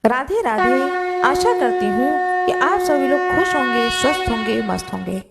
राधे राधे। आशा करती हूँ कि आप सभी लोग खुश होंगे, स्वस्थ होंगे, मस्त होंगे।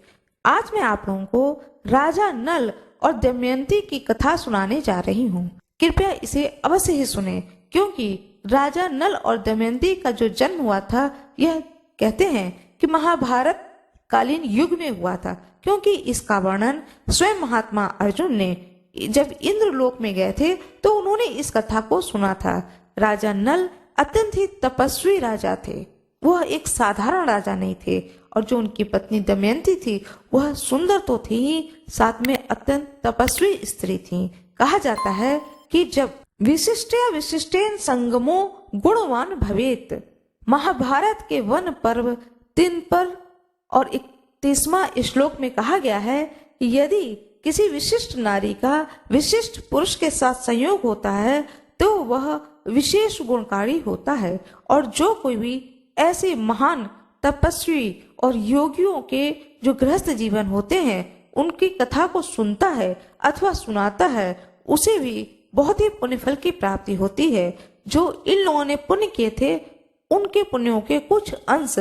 आज मैं आप लोगों को राजा नल और दमयंती की कथा सुनाने जा रही हूँ। कृपया इसे अवश्य ही सुने, क्योंकि राजा नल और दमयंती का जो जन्म हुआ था, यह कहते हैं कि महाभारत कालीन युग में हुआ था। क्योंकि इसका वर्णन स्वयं महात्मा अर्जुन ने जब इंद्रलोक में गए थे तो उन्होंने इस कथा को सुना था। राजा नल अत्यंत ही तपस्वी राजा थे। वह एक साधारण राजा नहीं थे, और जो उनकी पत्नी दमयंती थी वह सुंदर तो थी ही, साथ में अत्यंत तपस्वी स्त्री थी। कहा जाता है कि जब विशिष्टेन संगमो गुणवान भवेत, महाभारत के वन पर्व 3 पर और 31वां श्लोक में कहा गया है कि यदि किसी विशिष्ट नारी का विशिष्ट पुरुष के साथ संयोग होता है तो वह विशेष गुणकारी होता है। और जो कोई भी ऐसे महान तपस्वी और योगियों के जो गृहस्थ जीवन होते हैं उनकी कथा को सुनता है अथवा सुनाता है, उसे भी बहुत ही पुण्य फल की प्राप्ति होती है। जो इन लोगों ने पुण्य किए थे उनके पुण्यों के कुछ अंश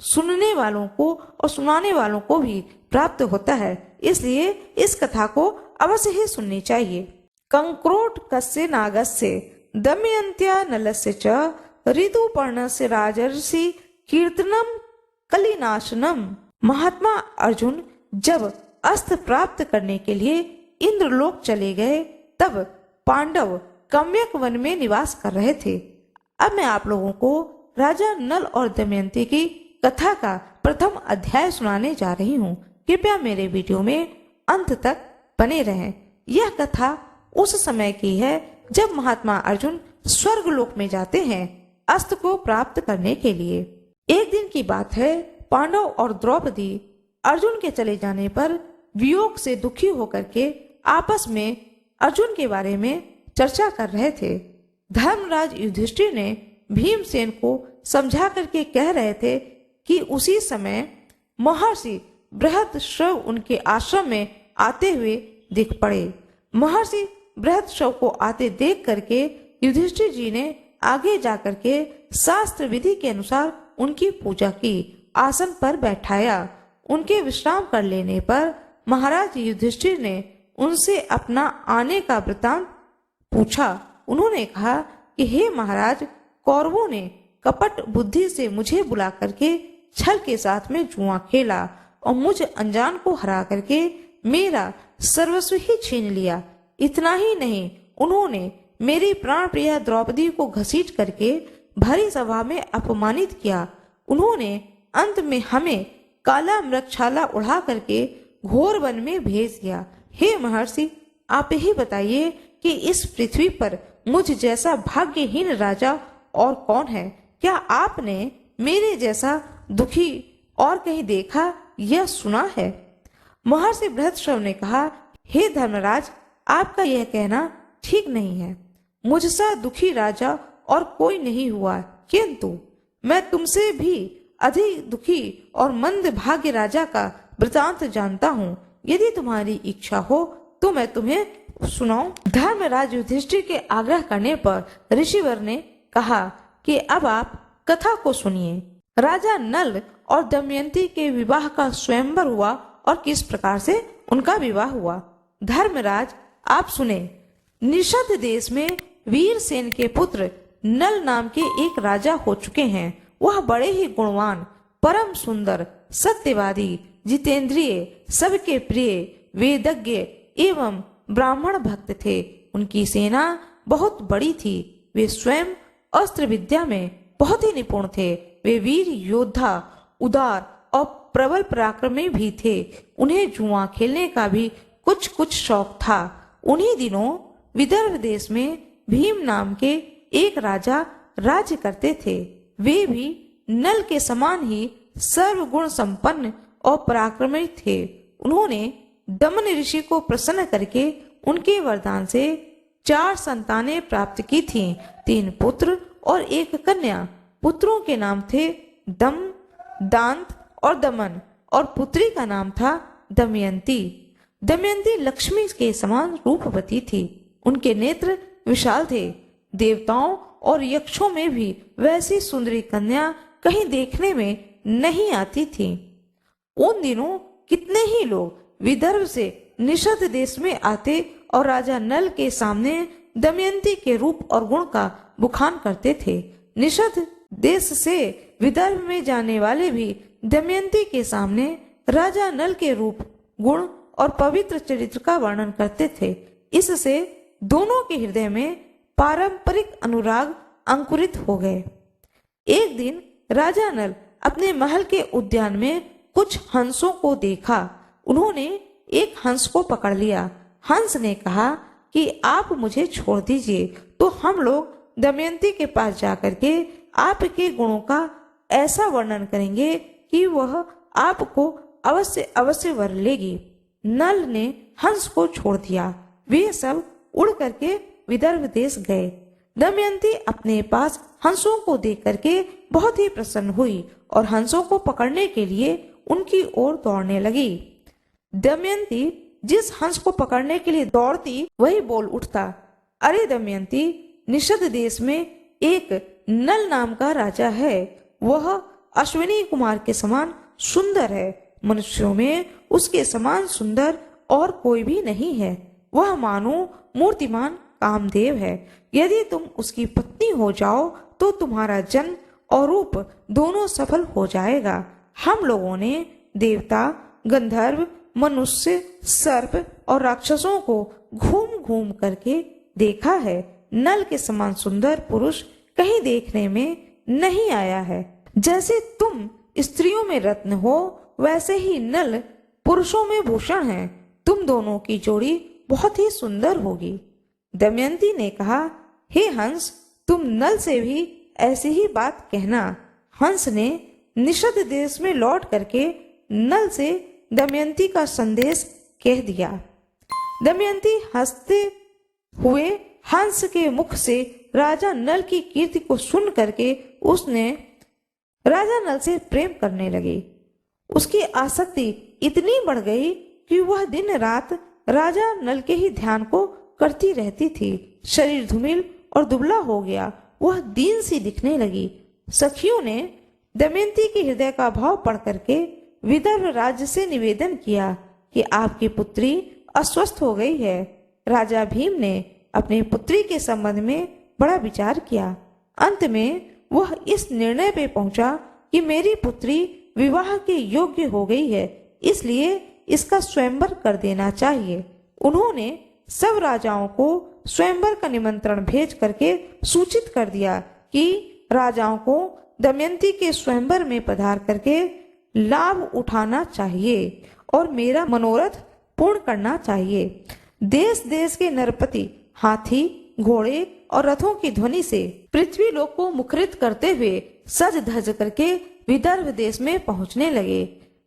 सुनने वालों को और सुनाने वालों को भी प्राप्त होता है। इसलिए इस कथा को अवश्य ही सुननी चाहिए। कंक्रोट कस्य नागस्य दमयंत्या नलस्य च ऋतुपर्णस्य राजर्षि कीर्तनम कलिनाशनम। महात्मा अर्जुन जब अस्त्र प्राप्त करने के लिए इंद्रलोक चले गए तब पांडव कम्यक वन में निवास कर रहे थे। अब मैं आप लोगों को राजा नल और दमयंती की कथा का प्रथम अध्याय सुनाने जा रही हूँ। कृपया मेरे वीडियो में अंत तक बने रहें। यह कथा उस समय की है जब महात्मा अर्जुन स्वर्ग लोक में जाते हैं अस्त्र को प्राप्त करने के लिए। एक दिन की बात है, पांडव और द्रौपदी अर्जुन के चले जाने पर वियोग से दुखी होकर के आपस में अर्जुन के बारे में चर्चा कर रहे थे। धर्मराज युधिष्ठिर ने भीमसेन को समझा करके कह रहे थे कि उसी समय महर्षि बृहदश्रव उनके आश्रम में आते हुए दिख पड़े। महर्षि बृहदश्रव को आते देख करके युधिष्ठिर जी ने आगे जाकर के शास्त्र विधि के अनुसार उनकी पूजा की, आसन पर बैठाया। उनके विश्राम कर लेने पर महाराज युधिष्ठिर ने उनसे अपना आने का वृतांत पूछा। उन्होंने कहा कि हे महाराज, कौरवों ने कपट बुद्धि से मुझे बुला करके छल के साथ में जुआ खेला और मुझ अनजान को हरा करके मेरा सर्वस्व ही छीन लिया। इतना ही नहीं, उन्होंने मेरी प्राण प्रिया द्रौपदी को घसीट करके भरी सभा में अपमानित किया। उन्होंने अंत में हमें काला मृगछाला उड़ा करके घोर वन में भेज दिया। हे महर्षि, आप ही बताइए कि इस पृथ्वी पर मुझ जैसा भाग्यहीन राजा और कौन है? क्या आपने मेरे जैसा दुखी और कहीं देखा या सुना है? महर्षि बृहदश्रव ने कहा, हे धर्मराज, आपका यह कहना ठीक नहीं है। मुझसा दुखी राजा और कोई नहीं हुआ, किंतु मैं तुमसे भी अधिक दुखी और मंद भाग्य राजा का वृतांत जानता हूँ। यदि तुम्हारी इच्छा हो तो मैं तुम्हें सुनाऊं। धर्मराज युधिष्ठिर के आग्रह करने पर ऋषिवर ने कहा कि अब आप कथा को सुनिए। राजा नल और दमयंती के विवाह का स्वयंवर हुआ और किस प्रकार से उनका विवाह हुआ। धर्मराज, आप सुने। निषद देश में वीरसेन के पुत्र नल नाम के एक राजा हो चुके हैं। वह बड़े ही गुणवान, परम सुंदर, सत्यवादी, जितेंद्रिय, सबके प्रिय, वेदज्ञ एवं ब्राह्मण भक्त थे। उनकी सेना बहुत बड़ी थी। वे स्वयं अस्त्र विद्या में बहुत ही निपुण थे। वे वीर योद्धा, उदार और प्रबल पराक्रमी भी थे। उन्हें जुआ खेलने का भी कुछ कुछ शौक था। उन्हीं दिनों विदर्भ देश में भीम नाम के एक राजा राज्य करते थे। वे भी नल के समान ही सर्वगुण संपन्न और पराक्रमी थे। उन्होंने दमन ऋषि को प्रसन्न करके उनके वरदान से 4 संतानें प्राप्त की थीं, 3 पुत्र और 1 कन्या। पुत्रों के नाम थे दम, दांत और दमन, और पुत्री का नाम था दमयंती। दमयंती लक्ष्मी के समान रूपवती थी। उनके नेत्र विशाल थे। देवताओं और यक्षों में भी वैसी सुंदरी कन्या कहीं देखने में नहीं आती थी। उन दिनों कितने ही लोग विदर्भ से निषद देश में आते और राजा नल के सामने दमयंती के रूप और गुण का बखान करते थे। निषद देश से विदर्भ में जाने वाले भी दमयंती के सामने राजा नल के रूप, गुण और पवित्र चरित्र का वर्णन करते थे। इससे दोनों के हृदय में पारंपरिक अनुराग अंकुरित हो गए। एक दिन राजा नल अपने महल के उद्यान में कुछ हंसों को देखा। उन्होंने एक हंस को पकड़ लिया। हंस ने कहा कि आप मुझे छोड़ दीजिए तो हम लोग दमयंती के पास जाकर के आपके गुणों का ऐसा वर्णन करेंगे कि वह आपको अवश्य अवश्य वर लेगी। नल ने हंस को छोड़ दिया। वे सब उड़ करके विदर्भ देश गए। दमयंती अपने पास हंसों को देख करके बहुत ही प्रसन्न हुई और हंसों को पकड़ने के लिए उनकी ओर दौड़ने लगी। दमयंती जिस हंस को पकड़ने के लिए दौड़ती वही बोल उठता, अरे दमयंती, निषद देश में एक नल नाम का राजा है। वह अश्विनी कुमार के समान सुंदर है। मनुष्यों में उसके समान सुंदर और कोई भी नहीं है। वह मानो मूर्तिमान कामदेव है। यदि तुम उसकी पत्नी हो जाओ तो तुम्हारा जन्म और रूप दोनों सफल हो जाएगा। हम लोगों ने देवता, गंधर्व, मनुष्य, सर्प और राक्षसों को घूम घूम करके देखा है। नल के समान सुंदर पुरुष कहीं देखने में नहीं आया है। जैसे तुम स्त्रियों में रत्न हो वैसे ही नल पुरुषों में भूषण है। तुम दोनों की जोड़ी बहुत ही सुंदर होगी। दमयंती ने कहा, हे हंस, तुम नल से भी ऐसी ही बात कहना। हंस ने निषद देश में लौट करके नल से दमयंती का संदेश कह दिया। दमयंती हंसते हुए हंस के मुख से राजा नल की कीर्ति को सुन करके उसने राजा नल से प्रेम करने लगी। उसकी आसक्ति इतनी बढ़ गई कि वह दिन रात राजा नल के ही ध्यान को करती रहती थी। शरीर धूमिल और दुबला हो गया। वह दीन सी दिखने लगी। सखियों ने दमयंती के हृदय का भाव पढ़ करके विदर्भ राज्य से निवेदन किया कि आपकी पुत्री अस्वस्थ हो गई है। राजा भीम ने अपनी पुत्री के संबंध में बड़ा विचार किया। अंत में वह इस निर्णय पे पहुंचा कि मेरी पुत्री विवाह के योग्य हो गई है, इसलिए इसका स्वयंवर कर देना चाहिए। उन्होंने सब राजाओं को स्वयंवर का निमंत्रण भेज करके सूचित कर दिया कि राजाओं को दमयंती के स्वयंवर में पधार करके लाभ उठाना चाहिए और मेरा मनोरथ पूर्ण करना चाहिए। देश देश के नरपति हाथी, घोड़े और रथों की ध्वनि से पृथ्वी लोक को मुखरित करते हुए सज धज करके विदर्भ देश में पहुंचने लगे।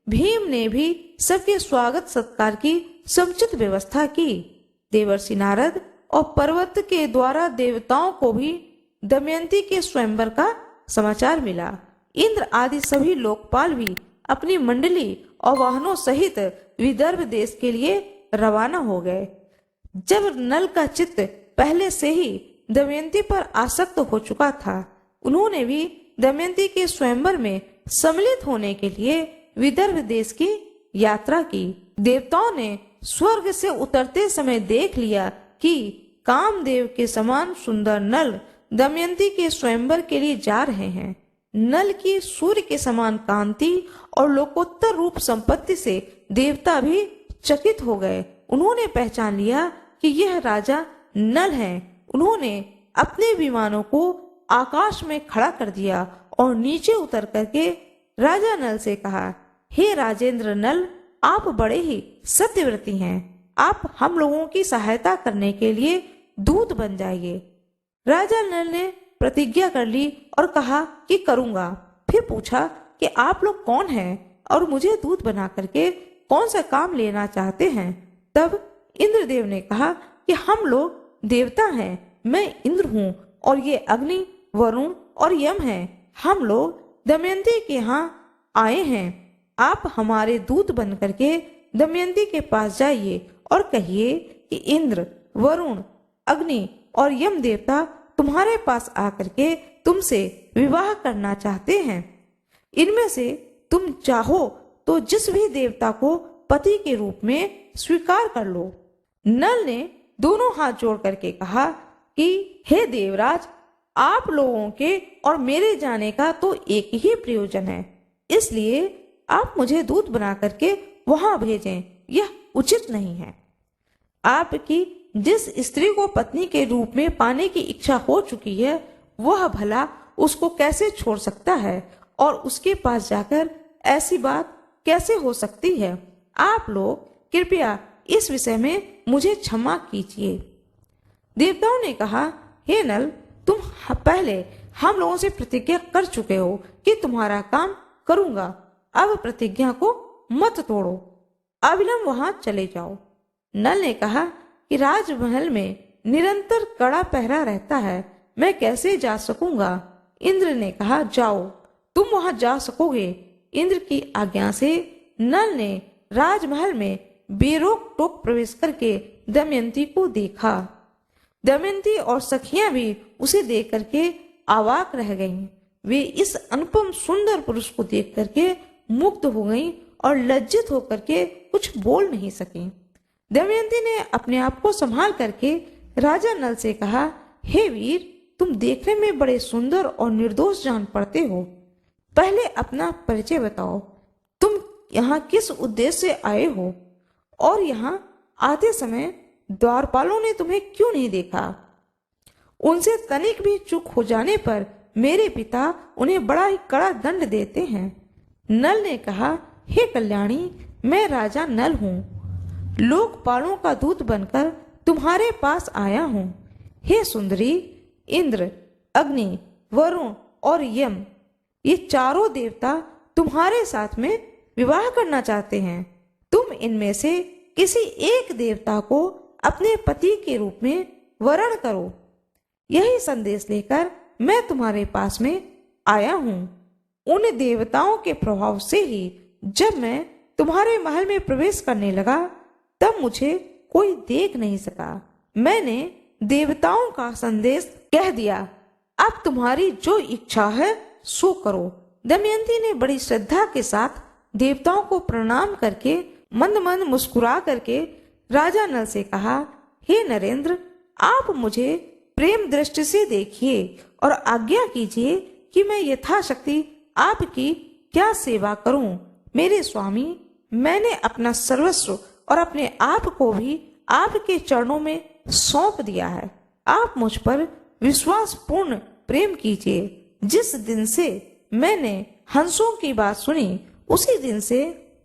भीम ने भी सबके स्वागत सत्कार की समुचित व्यवस्था की। देवर्षि नारद और पर्वत के द्वारा देवताओं को भी दमयंती के स्वयंवर का समाचार मिला। इंद्र आदि सभी लोकपाल भी अपनी मंडली और वाहनों सहित विदर्भ देश के लिए रवाना हो गए। जब नल का चित्त पहले से ही दमयंती पर आसक्त हो चुका था, उन्होंने भी दमयंती के स्वयंवर में सम्मिलित होने के लिए विदर्भ देश की यात्रा की। देवताओं ने स्वर्ग से उतरते समय देख लिया कि कामदेव के समान सुंदर नल दमयंती के स्वयंवर के लिए जा रहे हैं। नल की सूर्य के समान कांति और लोकोत्तर रूप संपत्ति से देवता भी चकित हो गए। उन्होंने पहचान लिया कि यह राजा नल है। उन्होंने अपने विमानों को आकाश में खड़ा कर दिया और नीचे उतर करके राजा नल से कहा, हे राजेंद्र नल, आप बड़े ही सत्यव्रती हैं। आप हम लोगों की सहायता करने के लिए दूत बन जाइए। राजा नल ने प्रतिज्ञा कर ली और कहा कि करूंगा। फिर पूछा कि आप लोग कौन हैं और मुझे दूत बना करके कौन सा काम लेना चाहते हैं। तब इंद्रदेव ने कहा कि हम लोग देवता हैं। मैं इंद्र हूँ और ये अग्नि, वरुण और यम हैं। हम लोग दमयंती के यहाँ आए हैं। आप हमारे दूत बन करके दमयंती के पास जाइए और कहिए कि इंद्र, वरुण, अग्नि और यम देवता तुम्हारे पास आकर के तुमसे विवाह करना चाहते हैं। इनमें से तुम चाहो तो जिस भी देवता को पति के रूप में स्वीकार कर लो। नल ने दोनों हाथ जोड़ करके कहा कि हे देवराज, आप लोगों के और मेरे जाने का तो एक ही प्रयोजन है, इसलिए आप मुझे दूत बना करके वहां भेजें, यह उचित नहीं है। आपकी जिस स्त्री को पत्नी के रूप में पाने की इच्छा हो चुकी है, वह भला उसको कैसे छोड़ सकता है और उसके पास जाकर ऐसी बात कैसे हो सकती है। आप लोग कृपया इस विषय में मुझे क्षमा कीजिए। देवताओं ने कहा, हे नल, तुम पहले हम लोगों से प्रतिज्ञा कर चुके हो कि तुम्हारा काम करूंगा, अब प्रतिज्ञा को मत तोड़ो, अविलंब वहां चले जाओ। नल ने कहा कि राजमहल में निरंतर कड़ा पहरा रहता है, मैं कैसे जा सकूंगा। इंद्र ने कहा, जाओ, तुम वहां जा सकोगे। इंद्र की आज्ञा से नल ने राजमहल में बेरोक टोक प्रवेश करके दमयंती को देखा। दमयंती और सखियां भी उसे देख करके अवाक रह गईं। वे इस अनुपम सुंदर पुरुष को देख करके मुग्ध हो गईं और लज्जित होकर के कुछ बोल नहीं सकी। दमयंती ने अपने आप को संभाल करके राजा नल से कहा, हे वीर, तुम देखने में बड़े सुंदर और निर्दोष जान पड़ते हो। पहले अपना परिचय बताओ, तुम यहाँ किस उद्देश्य से आए हो और यहाँ आते समय द्वारपालों ने तुम्हें क्यों नहीं देखा। उनसे तनिक भी चूक हो जाने पर मेरे पिता उन्हें बड़ा ही कड़ा दंड देते हैं। नल ने कहा, हे कल्याणी, मैं राजा नल हूँ, लोकपालों का दूत बनकर तुम्हारे पास आया हूँ। हे सुंदरी, इंद्र, अग्नि, वरुण और यम, ये चारों देवता तुम्हारे साथ में विवाह करना चाहते हैं। तुम इनमें से किसी एक देवता को अपने पति के रूप में वरण करो। यही संदेश लेकर मैं तुम्हारे पास में आया हूँ। उन देवताओं के प्रभाव से ही जब मैं तुम्हारे महल में प्रवेश करने लगा, तब मुझे कोई देख नहीं सका। मैंने देवताओं का संदेश कह दिया, अब तुम्हारी जो इच्छा है सो करो। दमयंती ने बड़ी श्रद्धा के साथ देवताओं को प्रणाम करके मंद मंद मुस्कुरा करके राजा नल से कहा, हे नरेंद्र, आप मुझे प्रेम दृष्टि से देखिए और आज्ञा कीजिए कि मैं यथाशक्ति आपकी क्या सेवा करूं। मेरे स्वामी, मैंने अपना सर्वस्व और अपने आप को भी आपके चरणों में सौंप दिया है। आप मुझ पर विश्वास पूर्ण प्रेम कीजिए। जिस दिन से मैंने हंसों की बात सुनी, उसी दिन से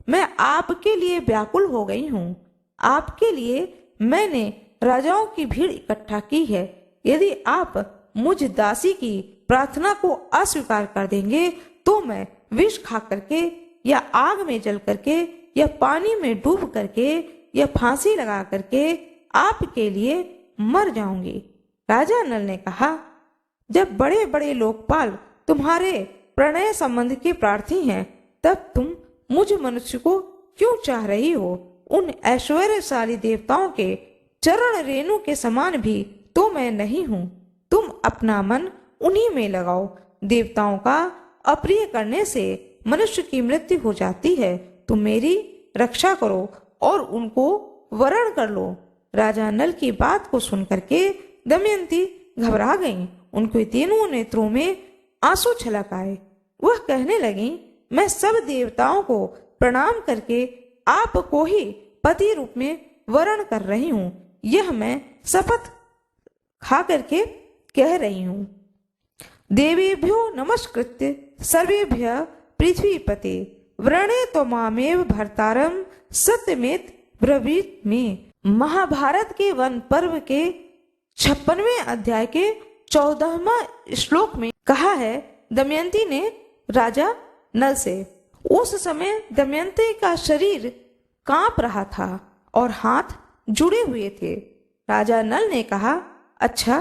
मैं आपके लिए व्याकुल हो गई हूँ। आपके लिए मैंने राजाओं की भीड़ इकट्ठा की है। यदि आप मुझ दासी की प्रार्थना को अस्वीकार कर देंगे, तो मैं विष खा करके या आग में जल करके या पानी में डूब करके या फांसी लगा करके आपके लिए मर जाऊंगी। राजा नल ने कहा, जब बड़े बड़े लोकपाल तुम्हारे प्रणय संबंध के प्रार्थी हैं, तब तुम मुझ मनुष्य को क्यों चाह रही हो। उन ऐश्वर्यशाली देवताओं के चरण रेणु के समान भी तो मैं नहीं हूँ। तुम अपना मन उन्हीं में लगाओ। देवताओं का अप्रिय करने से मनुष्य की मृत्यु हो जाती है। तुम मेरी रक्षा करो और उनको वरण कर लो। राजा नल की बात को सुन करके दमयंती घबरा गईं। उनके तीनों नेत्रों में आंसू छलक आए। वह कहने लगी, मैं सब देवताओं को प्रणाम करके आपको ही पति रूप में वरण कर रही हूँ। यह मैं शपथ खा करके कह रही हूँ। देवेभ्यो नमस्कृत्य सर्वेभ्य पृथ्वीपते व्रणे त्वमामेव भर्तारम सत्यमेत ब्रवीत में। महाभारत के वन पर्व के 56वें अध्याय के 14वां श्लोक में कहा है, दमयंती ने राजा नल से। उस समय दमयंती का शरीर कांप रहा था और हाथ जुड़े हुए थे। राजा नल ने कहा, अच्छा,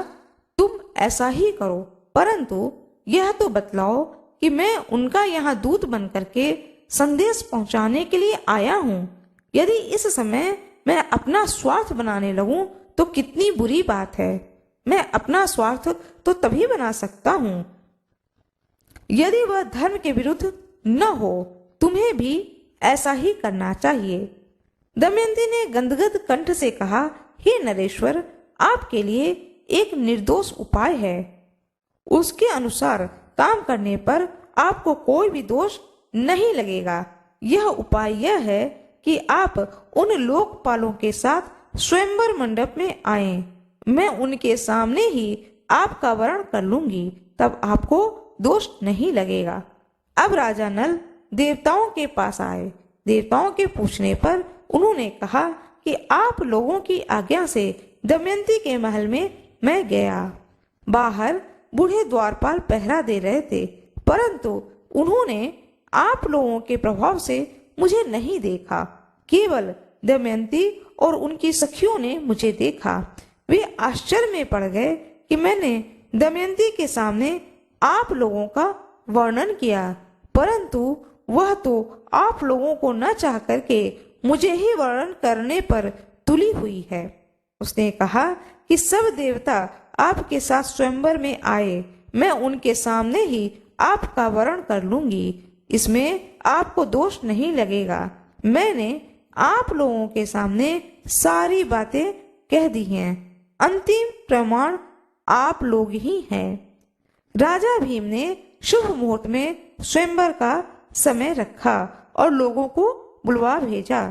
तुम ऐसा ही करो, परंतु यह तो बतलाओ कि मैं उनका यहाँ दूत बन करके संदेश पहुंचाने के लिए आया हूँ। यदि इस समय मैं अपना स्वार्थ बनाने लगूं तो कितनी बुरी बात है। मैं अपना स्वार्थ तो तभी बना सकता हूँ यदि वह धर्म के विरुद्ध न हो। तुम्हें भी ऐसा ही करना चाहिए। दमयंती ने गदगद कंठ से कहा, हे नरेश्वर, आपके लिए एक निर्दोष उपाय है। उसके अनुसार काम करने पर आपको कोई भी दोष नहीं लगेगा। यह उपाय यह है कि आप उन लोकपालों के साथ स्वयंवर मंडप में आएं। मैं उनके सामने ही आपका वरण कर लूंगी, तब आपको दोष नहीं लगेगा। अब राजा नल देवताओं के पास आए। देवताओं के पूछने पर उन्होंने कहा कि आप लोगों की आज्ञा से दमयंती के महल में मैं गया। बाहर बूढ़े द्वारपाल पहरा दे रहे थे, परंतु उन्होंने आप लोगों के प्रभाव से मुझे नहीं देखा। केवल दमयंती और उनकी सखियों ने मुझे देखा। वे आश्चर्य में पड़ गए कि मैंने दमयंती के सामने आप लोगों का वर्णन किया, परंतु वह तो आप लोगों को न चाह करके मुझे ही वर्णन करने पर तुली हुई है। उसने कहा कि सब देवता आपके साथ स्वयंवर में आए, मैं उनके सामने ही आपका वर्ण कर लूंगी। इसमें आपको दोष नहीं लगेगा। मैंने आप लोगों के सामने सारी बातें कह दी हैं। अंतिम प्रमाण आप लोग ही हैं। राजा भीम ने शुभ मुहूर्त में स्वयंवर का समय रखा और लोगों को बुलवा भेजा।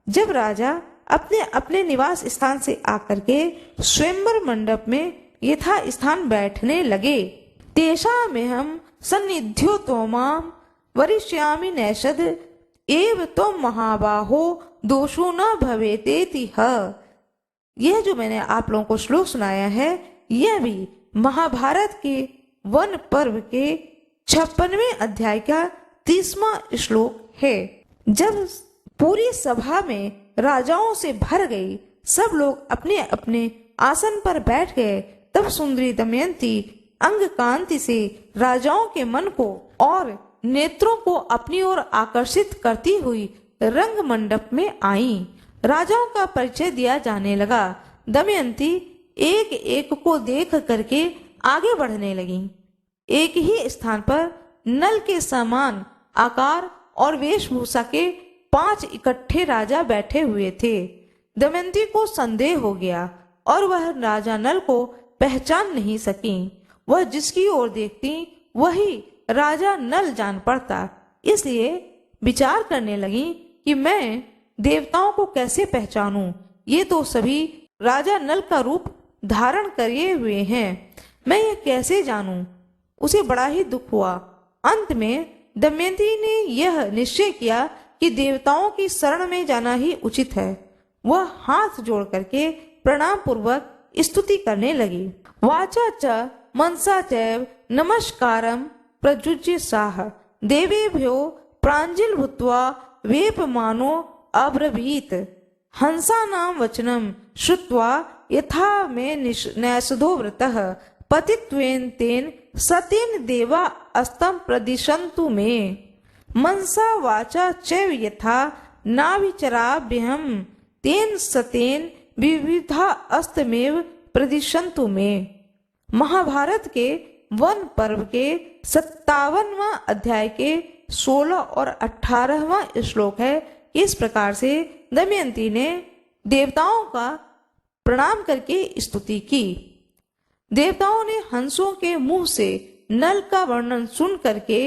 जब राजा अपने अपने निवास स्थान से आकर के स्वयंवर मंडप में यथा स्थान बैठने लगे, तेषा में हम सन्निध्यो तोमाम वरिष्यामि नैषद एव तुम महाबाहो दोषो न भवेतेति ह। यह जो मैंने आप लोगों को श्लोक सुनाया है, यह भी महाभारत के वन पर्व के 56वें अध्याय का 30वां श्लोक है। जब पूरी सभा में राजाओं से भर गई, सब लोग अपने अपने आसन पर बैठ गए, तब सुंदरी दमयंती अंग कांति से राजाओं के मन को और नेत्रों को अपनी ओर आकर्षित करती हुई रंग मंडप में आई। राजाओं का परिचय दिया जाने लगा। दमयंती एक एक को देख करके आगे बढ़ने लगी। एक ही स्थान पर नल के समान आकार और वेशभूषा के 5 इकट्ठे राजा बैठे हुए थे। दमयंती को संदेह हो गया और वह राजा नल को पहचान नहीं सकी। वह जिसकी ओर देखती वही राजा नल जान पड़ता। इसलिए विचार करने लगी कि मैं देवताओं को कैसे पहचानूं। ये तो सभी राजा नल का रूप धारण करे हुए हैं, मैं ये कैसे जानूं। उसे बड़ा ही दुख हुआ। अंत में दमयंती ने यह निश्चय किया कि देवताओं की शरण में जाना ही उचित है। वह हाथ जोड़ करके प्रणाम पूर्वक स्तुति करने लगी। वाचा च मनसा चैव नमस्कारम प्रजुज्य साह देवेभ्यो प्रांजल भूत्वा वेपमानो अब्रवीत हंसानां वचनम श्रुत्वा यथा मे नैषधो व्रतः पतित्वेन तेन सतेन देवा अस्तं प्रदिशन्तु मे मनसा वाचा चैव यथा नाविचराभ्यहं तेन सतेन विविधा अस्तमेव प्रदिशन्तु मे। महाभारत के वन पर्व के 57वां अध्याय के 16 और 18वां श्लोक है। इस प्रकार से दमयंती ने देवताओं का प्रणाम करके स्तुति की। देवताओं ने हंसों के मुंह से नल का वर्णन सुन करके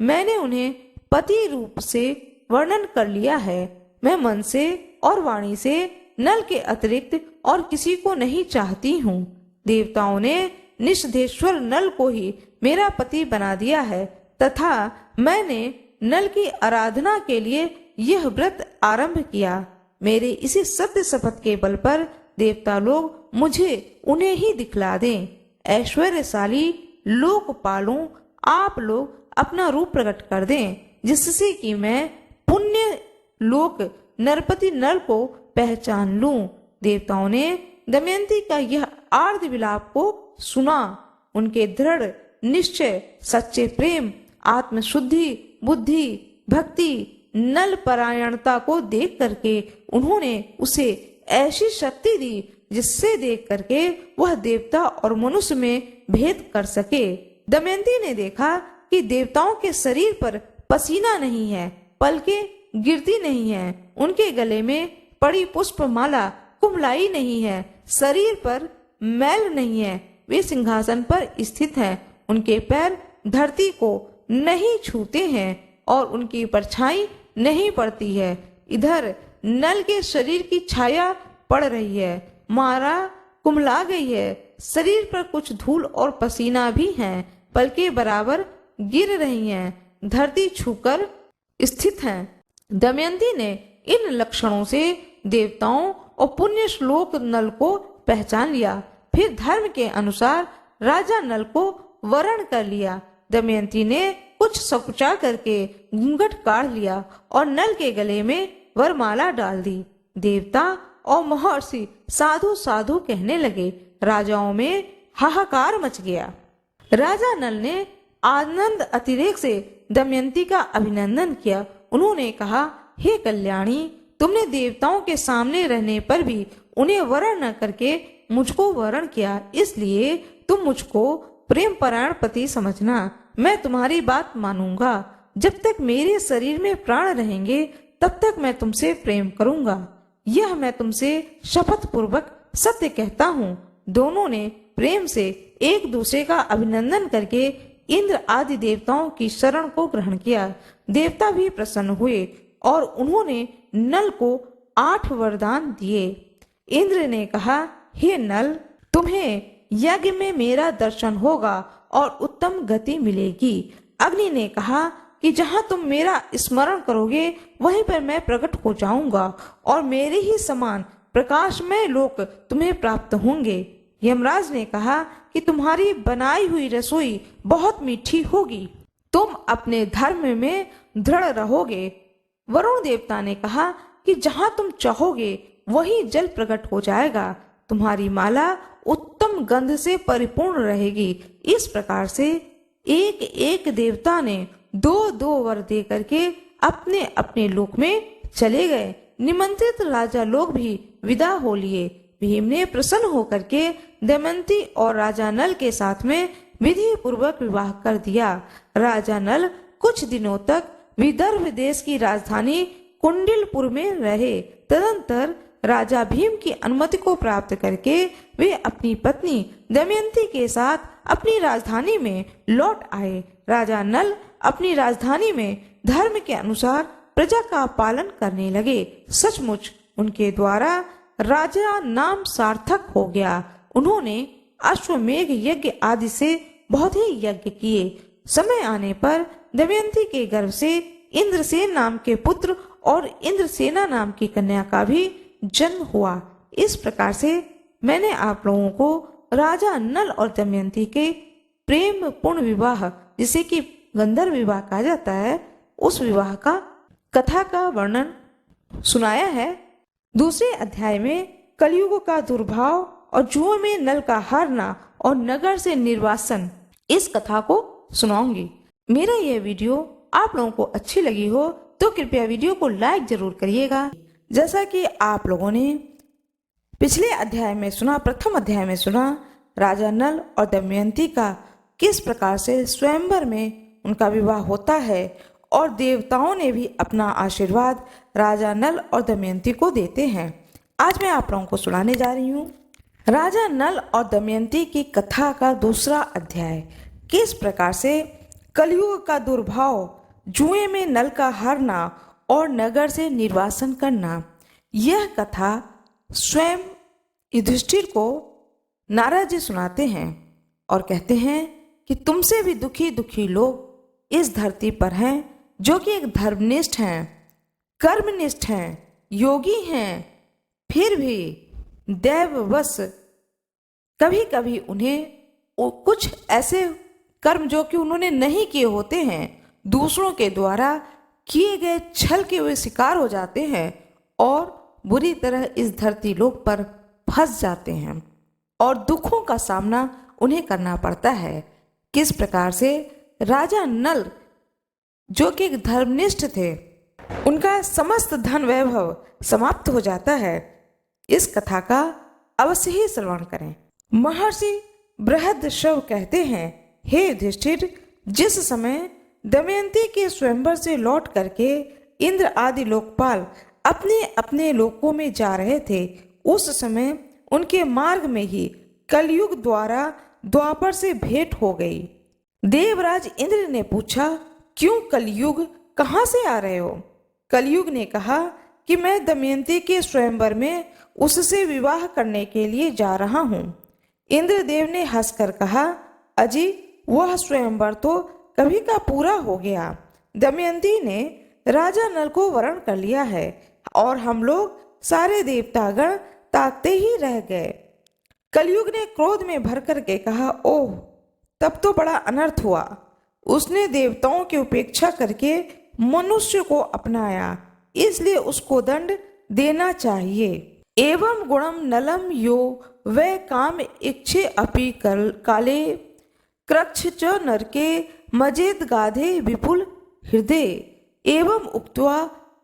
मैंने उन्हें पति रूप से वर्णन कर लिया है। मैं मन से और वाणी से नल के अतिरिक्त और किसी को नहीं चाहती हूँ। देवताओं ने निषधेश्वर नल को ही मेरा पति बना दिया है तथा मैंने नल की आराधना के लिए यह व्रत आरंभ किया। मेरे इसी सत्य शपथ के बल पर देवता लोग मुझे उन्हें ही दिखला दें। ऐश्वर्यशाली लोकपालों, आप लोग अपना रूप प्रकट कर दें, जिससे कि मैं पुण्य लोक नरपति नल को पहचान लूं। देवताओं ने दमयंती का यह आर्त विलाप को सुना। उनके दृढ़ निश्चय, सच्चे प्रेम, आत्मशुद्धि, बुद्धि, भक्ति, नल परायणता को देख करके उन्होंने उसे ऐसी शक्ति दी जिससे देख करके वह देवता और मनुष्य में भेद कर सके। दमयंती ने देखा कि देवताओं के शरीर पर पसीना नहीं है, पलकें गिरती नहीं है, उनके गले में पड़ी पुष्पमाला कुम्हलाई नहीं है, शरीर पर मैल नहीं है, वे सिंहासन पर स्थित हैं, उनके पैर धरती को नहीं छूते हैं और उनकी परछाई नहीं पड़ती है। इधर नल के शरीर की छाया पड़ रही है, मारा कुम्हला गई है, शरीर पर कुछ धूल और पसीना भी है, पलकें बराबर गिर रही हैं, धरती छूकर स्थित हैं। दमयंती ने इन लक्षणों से देवताओं और पुण्य श्लोक नल को पहचान लिया। फिर धर्म के अनुसार राजा नल को वरण कर लिया। दमयंती ने कुछ सकुचा करके घूंघट काढ़ लिया और नल के गले में वरमाला डाल दी। देवता और महर्षि साधु साधु कहने लगे। राजाओं में हाहाकार मच गया। राजा नल ने आनंद अतिरेक से दमयंती का अभिनंदन किया। उन्होंने कहा, हे कल्याणी, तुमने देवताओं के सामने रहने पर भी उन्हें वरण न करके मुझको वरण किया, इसलिए तुम मुझको प्रेम परायण पति समझना। मैं तुम्हारी बात मानूंगा। जब तक मेरे शरीर में प्राण रहेंगे तब तक मैं तुमसे प्रेम करूंगा। यह मैं तुमसे शपथ पूर्वक सत्य कहता हूँ। दोनों ने प्रेम से एक दूसरे का अभिनंदन करके इंद्र आदि देवताओं की शरण को ग्रहण किया। देवता भी प्रसन्न हुए और उन्होंने नल को 8 वरदान दिए। इंद्र ने कहा, हे नल, तुम्हें यज्ञ में मेरा दर्शन होगा और उत्तम गति मिलेगी। अग्नि ने कहा कि जहाँ तुम मेरा स्मरण करोगे वहीं पर मैं प्रकट हो जाऊंगा और मेरे ही समान प्रकाशमय लोक तुम्हें प्राप्त होंगे। यमराज ने कहा कि तुम्हारी बनाई हुई रसोई बहुत मीठी होगी, तुम अपने धर्म में दृढ़ रहोगे। वरुण देवता ने कहा कि जहाँ तुम चाहोगे वहीं जल प्रकट हो जाएगा, तुम्हारी माला उत्तम गंध से परिपूर्ण रहेगी। इस प्रकार से एक एक देवता ने 2-2 वर दे करके अपने अपने लोक में चले गए। निमंत्रित राजा लोग भी विदा हो लिए। भीम ने प्रसन्न होकर के दमयंती और राजा नल के साथ में विधि पूर्वक विवाह कर दिया। राजा नल कुछ दिनों तक विदर्भ देश की राजधानी कुंडिलपुर में रहे। तदंतर राजा भीम की अनुमति को प्राप्त करके वे अपनी पत्नी दमयंती के साथ अपनी राजधानी में लौट आए। राजा नल अपनी राजधानी में धर्म के अनुसार प्रजा का पालन करने लगे। सचमुच उनके द्वारा राजा नाम सार्थक हो गया। उन्होंने अश्वमेघ यज्ञ आदि से बहुत ही यज्ञ किए। समय आने पर दमयंती के गर्भ से इंद्रसेन नाम के पुत्र और इंद्रसेना नाम की कन्या का भी जन्म हुआ। इस प्रकार से मैंने आप लोगों को राजा नल और दमयंती के प्रेम पूर्ण विवाह, जिसे कि गंधर्व विवाह कहा जाता है, उस विवाह का कथा का वर्णन सुनाया है। दूसरे अध्याय में कलयुग का दुर्भाव और जुओं में नल का हारना और नगर से निर्वासन, इस कथा को सुनाऊंगी। मेरा यह वीडियो आप लोगों को अच्छी लगी हो तो कृपया वीडियो को लाइक जरूर करिएगा। जैसा कि आप लोगों ने पिछले अध्याय में सुना, प्रथम अध्याय में सुना, राजा नल और दमयंती का किस प्रकार से स्वयंवर में उनका विवाह होता है और देवताओं ने भी अपना आशीर्वाद राजा नल और दमयंती को देते हैं। आज मैं आप लोगों को सुनाने जा रही हूँ राजा नल और दमयंती की कथा का दूसरा अध्याय। किस प्रकार से कलयुग का दुर्भाव, जुए में नल का हारना और नगर से निर्वासन करना। यह कथा स्वयं युधिष्ठिर को नारद जी सुनाते हैं और कहते हैं कि तुमसे भी दुखी दुखी लोग इस धरती पर हैं, जो कि एक धर्मनिष्ठ हैं, कर्मनिष्ठ हैं, योगी हैं, फिर भी दैववश कभी कभी उन्हें कुछ ऐसे कर्म जो कि उन्होंने नहीं किए होते हैं, दूसरों के द्वारा किए गए छल के वे शिकार हो जाते हैं और बुरी तरह इस धरती लोक पर फंस जाते हैं और दुखों का सामना उन्हें करना पड़ता है। किस प्रकार से राजा नल, जो कि एक धर्मनिष्ठ थे, उनका समस्त धन वैभव समाप्त हो जाता है। इस कथा का अवश्य ही श्रवण करें। महर्षि बृहद्रश्व कहते हैं। हे युधिष्ठिर, जिस समय दमयंती के स्वयंवर से लौट करके इंद्र आदि लोकपाल अपने अपने लोकों में जा रहे थे, उस समय उनके मार्ग में ही कलयुग द्वारा द्वापर से भेंट हो गई। देवराज इंद्र ने पूछा, क्यों कलयुग, कहाँ से आ रहे हो? कलयुग ने कहा कि मैं दमयंती के स्वयंवर में उससे विवाह करने के लिए जा रहा हूँ। इंद्रदेव ने हंसकर कहा, अजी, वह स्वयंवर तो कभी का पूरा हो गया। दमयंती ने राजा नल को वरण कर लिया है और हम लोग सारे देवतागण ताकते ही रह गए। कलयुग ने क्रोध में भर करके कहा, ओह, तब तो बड़ा अनर्थ हुआ। उसने देवताओं की उपेक्षा करके मनुष्य को अपनाया, इसलिए उसको दंड देना चाहिए। एवं गुणम नलम यो वै काम इच्छे अपि काले क्रक्ष च नरके मजेद गाधे विपुल हृदय एवं उक्त्वा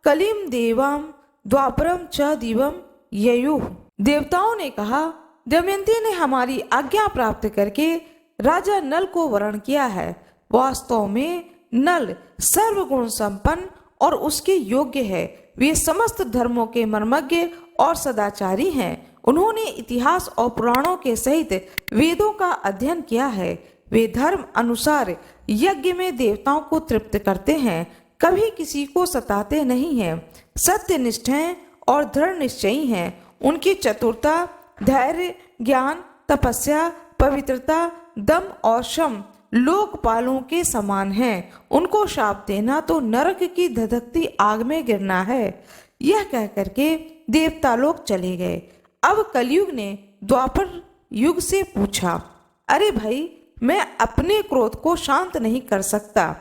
कलिम देवाम द्वापरम च दिवम ययुः। देवताओं ने कहा, दमयंती ने हमारी आज्ञा प्राप्त करके राजा नल को वरण किया है। वास्तव में नल सर्वगुण संपन्न और उसके योग्य है। वे समस्त धर्मों के मर्मज्ञ और सदाचारी हैं। उन्होंने इतिहास और पुराणों के सहित वेदों का अध्ययन किया है। वे धर्म अनुसार यज्ञ में देवताओं को तृप्त करते हैं, कभी किसी को सताते नहीं हैं, सत्यनिष्ठ हैं और दृढ़ निश्चयी हैं। उनकी चतुरता, धैर्य, ज्ञान, तपस्या, पवित्रता, दम और शम लोकपालों के समान हैं। उनको शाप देना तो नरक की धधकती आग में गिरना है। यह कह करके देवता लोग चले गए। अब कलयुग ने द्वापर युग से पूछा, अरे भाई, मैं अपने क्रोध को शांत नहीं कर सकता,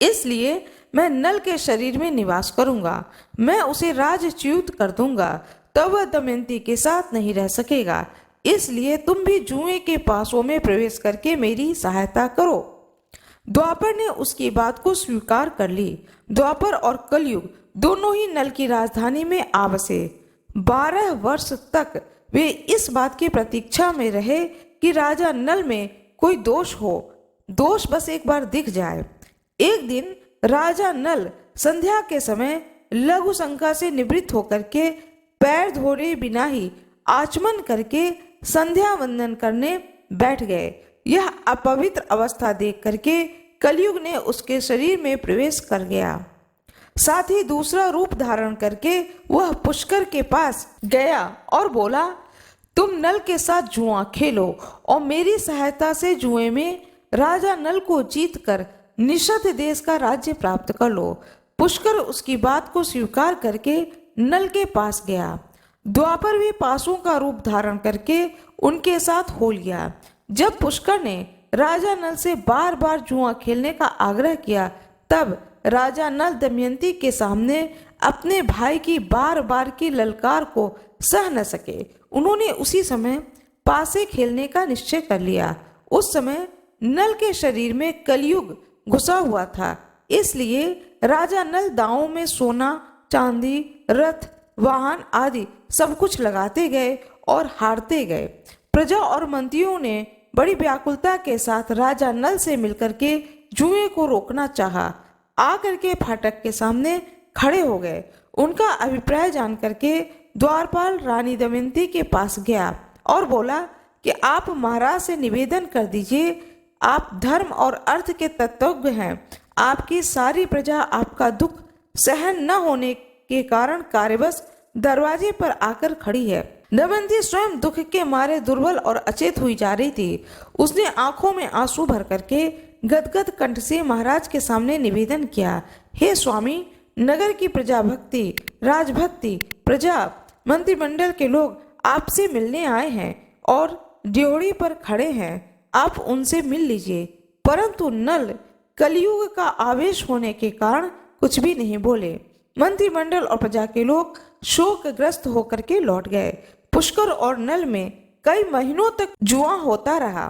इसलिए मैं नल के शरीर में निवास करूंगा। मैं उसे राजच्युत कर दूंगा, तब वह दमयंती के साथ नहीं रह सकेगा। इसलिए तुम भी जुए के पासों में प्रवेश करके मेरी सहायता करो। द्वापर ने उसकी बात को स्वीकार कर ली। द्वापर और कलयुग दोनों ही नल की राजधानी में आ बसे। 12 वर्ष तक वे इस बात की प्रतीक्षा में रहे कि राजा नल में कोई दोष हो, दोष बस एक बार दिख जाए। एक दिन राजा नल संध्या के समय लघु शंका से निवृत्त होकर के पैर धोए बिना ही आचमन करके संध्या वंदन करने बैठ गए। यह अपवित्र अवस्था देख करके कलयुग ने उसके शरीर में प्रवेश कर गया। साथ ही दूसरा रूप धारण करके वह पुष्कर के पास गया और बोला, तुम नल के साथ जुआ खेलो और मेरी सहायता से जुए में राजा नल को जीत कर निषद देश का राज्य प्राप्त कर लो। पुष्कर उसकी बात को स्वीकार करके नल के पास गया। द्वापर भी पासों का रूप धारण करके उनके साथ हो लिया। जब पुष्कर ने राजा नल से बार बार जुआ खेलने का आग्रह किया, तब राजा नल दमयंती के सामने अपने भाई की बार बार की ललकार को सह न सके। उन्होंने उसी समय पासे खेलने का निश्चय कर लिया। उस समय नल के शरीर में कलयुग घुसा हुआ था, इसलिए राजा नल दांवों में सोना, चांदी, रथ, वाहन आदि सब कुछ लगाते गए और हारते गए। प्रजा और मंत्रियों ने बड़ी व्याकुलता के साथ राजा नल से मिलकर के जुए को रोकना चाहा। आकर के फाटक के सामने खड़े हो गए। उनका अभिप्राय जान करके द्वारपाल रानी दमयंती के पास गया और बोला कि आप महाराज से निवेदन कर दीजिए, आप धर्म और अर्थ के तत्वज्ञ हैं। आपकी सारी प्रजा आपका दुख सहन न होने के कारण कार्यवश दरवाजे पर आकर खड़ी है। दमयंती स्वयं दुख के मारे दुर्बल और अचेत हुई जा रही थी। उसने आंखों में आंसू भर करके गदगद कंठ से महाराज के सामने निवेदन किया, हे स्वामी, नगर की प्रजा भक्ति, राजभक्ति, प्रजा मंत्रिमंडल के लोग आपसे मिलने आए हैं और ड्योढ़ी पर खड़े हैं। आप उनसे मिल लीजिए। परंतु नल कलयुग का आवेश होने के कारण कुछ भी नहीं बोले। मंत्रिमंडल और प्रजा के लोग शोकग्रस्त होकर के लौट गए। पुष्कर और नल में कई महीनों तक जुआ होता रहा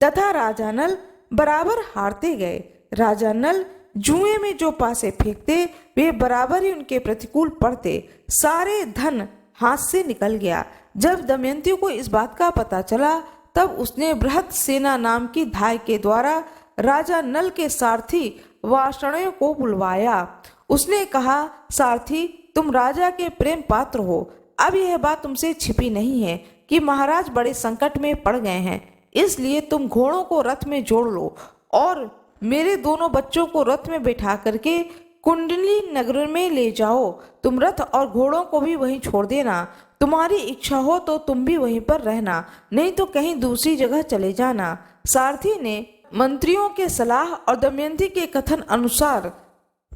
तथा राजा नल बराबर हारते गए। राजा नल जुए में जो पासे फेंकते वे बराबर ही उनके प्रतिकूल पड़ते। सारे धन हाथ से निकल गया। जब दमयंती को इस बात का पता चला, तब उसने बृहत सेना नाम की धाय के द्वारा राजा नल के सारथी वार्ष्णेय को बुलवाया। उसने कहा, सारथी, तुम राजा के प्रेम पात्र हो। अब यह बात तुमसे छिपी नहीं है कि महाराज बड़े संकट में पड़ गए हैं, इसलिए तुम घोड़ों को रथ में जोड़ लो और मेरे दोनों बच्चों को रथ में बैठा करके कुंडली नगर में ले जाओ। तुम रथ और घोड़ों को भी वहीं छोड़ देना। तुम्हारी इच्छा हो तो तुम भी वहीं पर रहना, नहीं तो कहीं दूसरी जगह चले जाना। सारथी ने मंत्रियों के सलाह और दमयंती के कथन अनुसार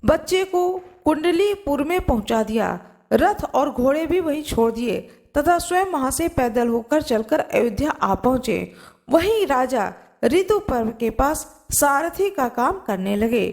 बच्चे को कुंडलीपुर में पहुंचा दिया। रथ और घोड़े भी वहीं छोड़ दिए तथा स्वयं वहां से पैदल होकर चलकर अयोध्या आ पहुंचे। वहीं राजा ऋतु पर्व के पास सारथी का काम करने लगे।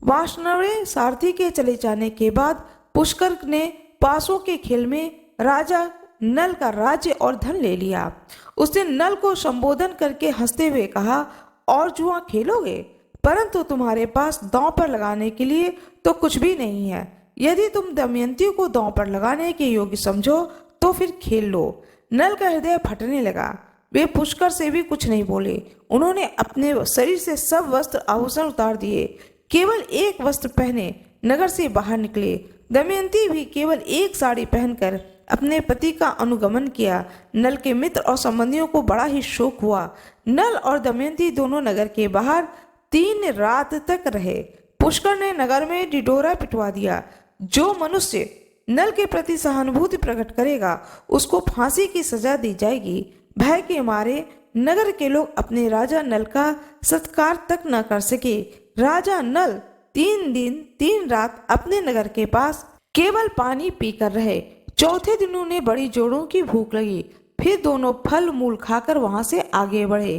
वार्ष्णेय सारथी के चले जाने के बाद पुष्कर ने पासों के खेल में राजा नल का राज्य और धन ले लिया। उसने नल को संबोधन करके हंसते हुए कहा, और जुआ खेलोगे? परंतु तुम्हारे पास दांव पर लगाने के लिए तो कुछ भी नहीं है। यदि तुम दमयंती को दांव पर लगाने के योग्य समझो तो फिर खेल लो। नल का हृदय फटने लगा। वे पुष्कर से भी कुछ नहीं बोले। उन्होंने अपने शरीर से सब वस्त्र आभूषण उतार दिए, केवल एक वस्त्र पहने नगर से बाहर निकले। दमयंती भी केवल एक साड़ी पहनकर अपने पति का अनुगमन किया। नल के मित्र और संबंधियों को बड़ा ही शोक हुआ। नल और दमयंती दोनों नगर के बाहर 3 रात तक रहे। पुष्कर ने नगर में ढिढोरा पिटवा दिया। जो मनुष्य नल के प्रति सहानुभूति प्रकट करेगा उसको फांसी की सजा दी जाएगी। भय के मारे नगर के लोग अपने राजा नल का सत्कार तक न कर सके। राजा नल 3 दिन 3 रात अपने नगर के पास केवल पानी पीकर रहे। चौथे दिन उन्हें बड़ी जोरों की भूख लगी। फिर दोनों फल मूल खाकर वहां से आगे बढ़े।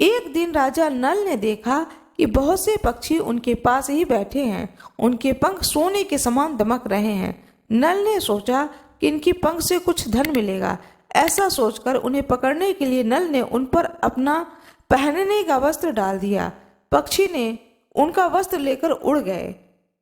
एक दिन राजा नल ने देखा कि बहुत से पक्षी उनके पास ही बैठे हैं। उनके पंख सोने के समान दमक रहे हैं। नल ने सोचा कि इनकी पंख से कुछ धन मिलेगा। ऐसा सोचकर उन्हें पकड़ने के लिए नल ने उन पर अपना पहनने का वस्त्र डाल दिया। पक्षी ने उनका वस्त्र लेकर उड़ गए।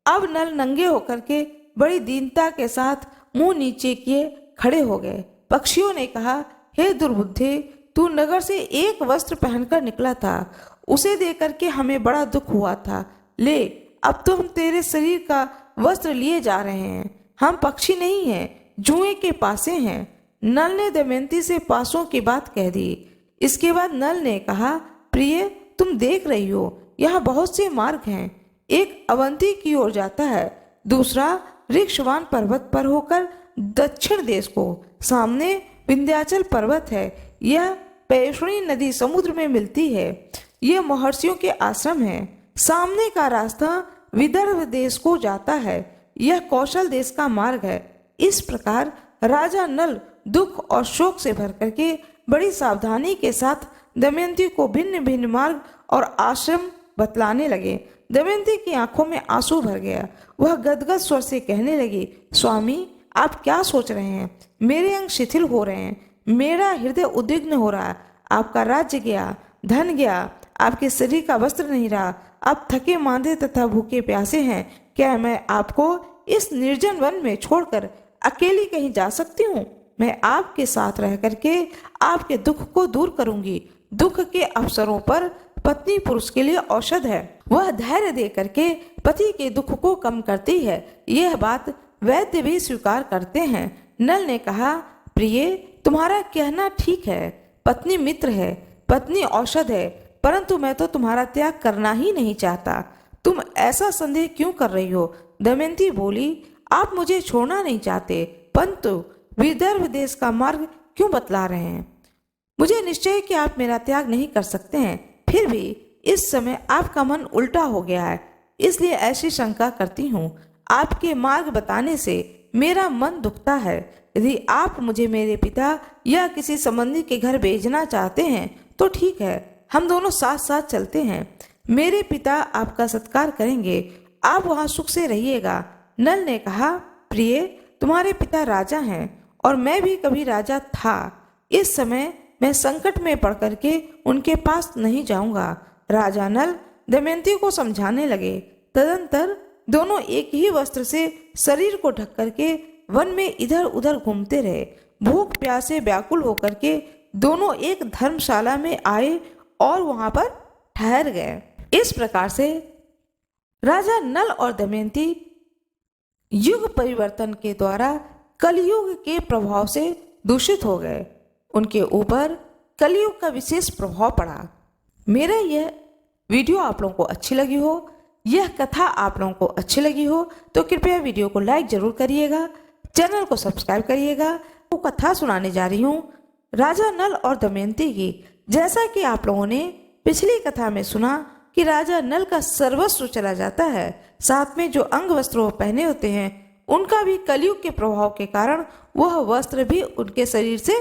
अब नल नंगे होकर के बड़ी दीनता के साथ मुंह नीचे किए खड़े हो गए। पक्षियों ने कहा, हे दुर्बुद्धे, तू नगर से एक वस्त्र पहनकर निकला था, उसे देख करके हमें बड़ा दुख हुआ था। ले, अब तो हम तेरे शरीर का वस्त्र लिए जा रहे हैं। हम पक्षी नहीं हैं, जुए के पासे हैं। नल ने दमयंती से पासों की बात कह दी। इसके बाद नल ने कहा, प्रिय, तुम देख रही हो यहाँ बहुत से मार्ग हैं। एक अवंती की ओर जाता है, दूसरा ऋक्षवान पर्वत पर होकर दक्षिण देश को। सामने विंध्याचल पर्वत है। यह पैशुणी नदी समुद्र में मिलती है। यह महर्षियों के आश्रम है। सामने का रास्ता विदर्भ देश को जाता है। यह कौशल देश का मार्ग है। इस प्रकार राजा नल दुख और शोक से भर करके बड़ी सावधानी के साथ दमयंती को भिन्न भिन्न मार्ग और आश्रम बतलाने लगे। दमयंती की आंखों में आंसू भर गया। वह गदगद स्वर से कहने लगी, स्वामी, आप क्या सोच रहे हैं? मेरे अंग शिथिल हो रहे हैं, मेरा हृदय उद्विग्न हो रहा। आपका राज्य गया, धन गया, आपके शरीर का वस्त्र नहीं रहा। आप थके मांदे तथा भूखे प्यासे हैं। क्या मैं आपको इस निर्जन वन में छोड़कर अकेली कहीं जा सकती हूँ? मैं आपके साथ रह करके आपके दुख को दूर करूंगी। दुख के अवसरों पर पत्नी पुरुष के लिए औषध है। वह धैर्य दे करके पति के दुख को कम करती है। यह बात वैद्य भी स्वीकार करते हैं। नल ने कहा, प्रिय, तुम्हारा कहना ठीक है। पत्नी मित्र है, पत्नी औषध है, परंतु मैं तो तुम्हारा त्याग करना ही नहीं चाहता। तुम ऐसा संदेह क्यों कर रही हो? दमयंती बोली, आप मुझे छोड़ना नहीं चाहते, परंतु विदर्भ देश का मार्ग क्यों बतला रहे हैं? मुझे निश्चय है कि आप मेरा त्याग नहीं कर सकते हैं। फिर भी इस समय आपका मन उल्टा हो गया है, इसलिए ऐसी शंका करती हूँ। आपके मार्ग बताने से मेरा मन दुखता है। यदि आप मुझे मेरे पिता या किसी संबंधी के घर भेजना चाहते हैं तो ठीक है, हम दोनों साथ साथ चलते हैं। मेरे पिता आपका सत्कार करेंगे, आप वहाँ सुख से रहिएगा। नल ने कहा, प्रिय, तुम्हारे पिता राजा हैं और मैं भी कभी राजा था। इस समय मैं संकट में पड़ करके उनके पास नहीं जाऊंगा। राजा नल दमयंती को समझाने लगे। तदंतर दोनों एक ही वस्त्र से शरीर को ढक करके वन में इधर उधर घूमते रहे। भूख प्यासे व्याकुल होकर के दोनों एक धर्मशाला में आए और वहां पर ठहर गए। इस प्रकार से राजा नल और दमयंती युग परिवर्तन के द्वारा कलयुग के प्रभाव से दूषित हो गए। उनके ऊपर कलयुग का विशेष प्रभाव पड़ा। मेरा यह वीडियो आप लोगों को अच्छी लगी हो, यह कथा आप लोगों को अच्छी लगी हो तो कृपया वीडियो को लाइक जरूर करिएगा, चैनल को सब्सक्राइब करिएगा। वो कथा सुनाने जा रही हूँ राजा नल और दमयंती की। जैसा कि आप लोगों ने पिछली कथा में सुना कि राजा नल का सर्वस्व चला जाता है, साथ में जो अंग वस्त्र वो पहने होते हैं उनका भी कलयुग के प्रभाव के कारण वह वस्त्र भी उनके शरीर से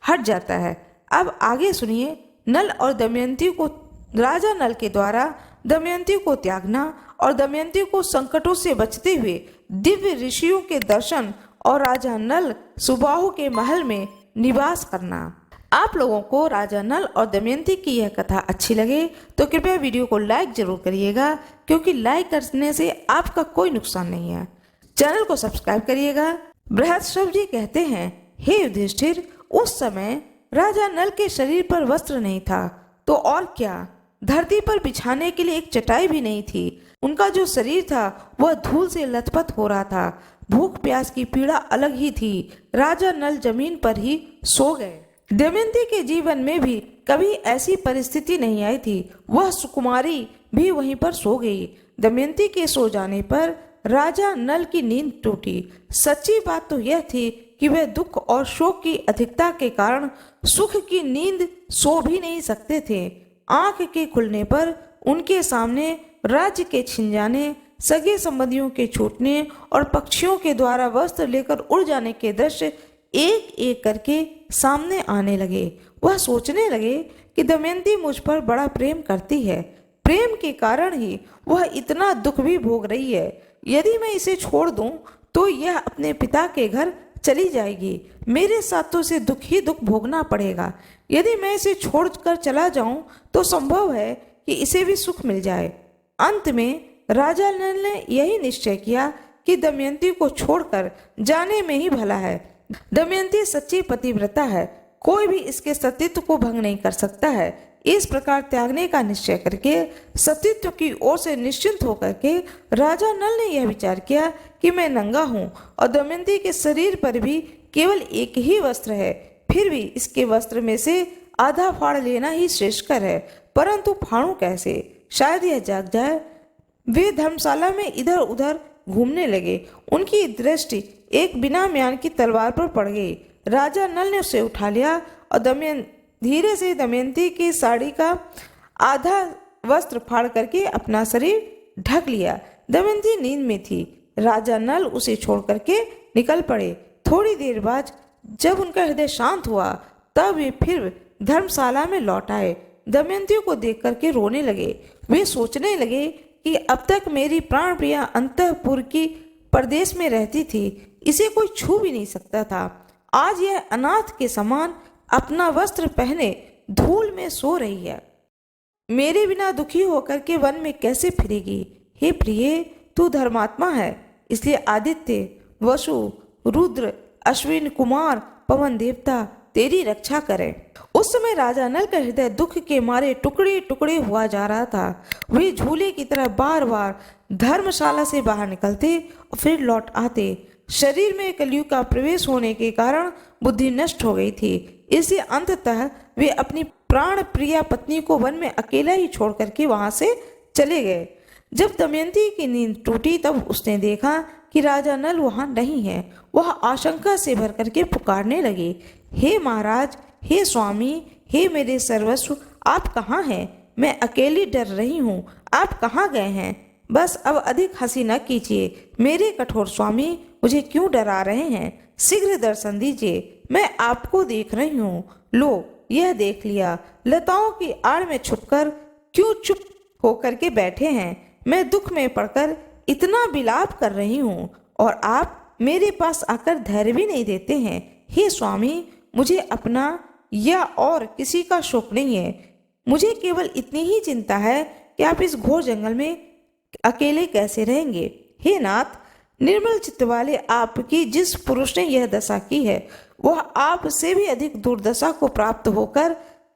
हट जाता है। अब आगे सुनिए, नल और दमयंती को राजा नल के द्वारा दमयंती को त्यागना और दमयंती को संकटों से बचते हुए दिव्य ऋषियों के दर्शन और राजा नल सुबाहु के महल में निवास करना। आप लोगों को राजा नल और दमयंती की यह कथा अच्छी लगे तो कृपया वीडियो को लाइक जरूर करिएगा, क्योंकि लाइक करने से आपका कोई नुकसान नहीं है। चैनल को सब्सक्राइब करिएगा। बृहस्पति जी कहते हैं, हे युधिष्ठिर, उस समय राजा नल के शरीर पर वस्त्र नहीं था तो और क्या, धरती पर बिछाने के लिए एक चटाई भी नहीं थी। उनका जो शरीर था वह धूल से लथपथ हो रहा था। भूख प्यास की पीड़ा अलग ही थी। राजा नल जमीन पर ही सो गए। दमयंती के जीवन में भी कभी ऐसी परिस्थिति नहीं आई थी। वह सुकुमारी भी वहीं पर सो गई। दमयंती के सो जाने पर राजा नल की नींद टूटी। सच्ची बात तो यह थी कि वह दुख और शोक की अधिकता के कारण सुख की नींद सो भी नहीं सकते थे। आंख के खुलने पर उनके सामने राज्य के छिन जाने, सगे संबंधियों के छूटने और पक्षियों के द्वारा वस्त्र लेकर उड़ जाने के दृश्य एक एक करके सामने आने लगे। वह सोचने लगे कि दमयंती मुझ पर बड़ा प्रेम करती है। प्रेम के कारण ही वह इतना दुख भी भोग रही है। यदि मैं इसे छोड़ दूं तो यह अपने पिता के घर चली जाएगी। मेरे साथ तो इसे दुख ही दुख भोगना पड़ेगा। यदि मैं इसे छोड़कर चला जाऊं तो संभव है कि इसे भी सुख मिल जाए। अंत में राजा नल ने यही निश्चय किया कि दमयंती को छोड़कर जाने में ही भला है। दमयंती सच्ची पतिव्रता है, कोई भी इसके सतीत्व को भंग नहीं कर सकता है। इस प्रकार त्यागने का निश्चय करके सतीत्व की ओर से निश्चिंत होकर के राजा नल ने यह विचार किया कि मैं नंगा हूँ और दमयंती के शरीर पर भी केवल एक ही वस्त्र है। फिर भी इसके वस्त्र में से आधा फाड़ लेना ही श्रेष्ठकर है, परंतु फाड़ूं कैसे, शायद यह जाग जाए। वे धर्मशाला में इधर उधर घूमने लगे। उनकी दृष्टि एक बिना म्यान की तलवार पर पड़ गई। राजा नल ने उसे उठा लिया और धीरे से दमयंती की साड़ी का आधा वस्त्र फाड़ करके अपना शरीर ढक लिया। दमयंती नींद में थी। राजा नल उसे छोड़ करके निकल पड़े। थोड़ी देर बाद जब उनका हृदय शांत हुआ तब वे फिर धर्मशाला में लौट आए। दमयंती को देख करके रोने लगे। वे सोचने लगे कि अब तक मेरी प्राण प्रिया अंतःपुर की परदेश में रहती थी, इसे कोई छू भी नहीं सकता था। आज यह अनाथ के समान अपना वस्त्र पहने धूल में सो रही है। मेरे बिना दुखी होकर के वन में कैसे फिरेगी। हे प्रिय, तू धर्मात्मा है, इसलिए आदित्य, वसु, रुद्र, अश्विन कुमार, पवन देवता तेरी रक्षा करें। उस समय राजा नल का हृदय दुख के मारे टुकड़े टुकड़े हुआ जा रहा था। वे झूले की तरह बार बार धर्मशाला से बाहर निकलते और फिर लौट आते। शरीर में कलयुग का प्रवेश होने के कारण बुद्धि नष्ट हो गई थी। इसलिए अंततः वे अपनी प्राण प्रिया पत्नी को वन में अकेला ही छोड़ करके वहां से चले गए। जब दमयंती की नींद टूटी तब उसने देखा कि राजा नल वहां नहीं है। वह आशंका से भर करके पुकारने लगे, हे महाराज, हे स्वामी, हे मेरे सर्वस्व, आप कहाँ हैं? मैं अकेली डर रही हूँ, आप कहाँ गए हैं? बस अब अधिक हंसी न कीजिए। मेरे कठोर स्वामी मुझे क्यों डरा रहे हैं? शीघ्र दर्शन दीजिए, मैं आपको देख रही हूँ। लो, यह देख लिया। लताओं की आड़ में छुपकर क्यों चुप होकर के बैठे हैं? मैं दुख में पड़कर इतना विलाप कर रही हूँ और आप मेरे पास आकर धैर्य भी नहीं देते हैं। हे स्वामी, मुझे अपना या और किसी का शोक नहीं है। मुझे केवल इतनी ही चिंता है कि आप इस घोर जंगल में अकेले कैसे रहेंगे। हे नाथ, निर्मल चित्त वाले आपकी जिस पुरुष ने यह दशा की है वह आपसे भी अधिक दुर्दशा को प्राप्त होकर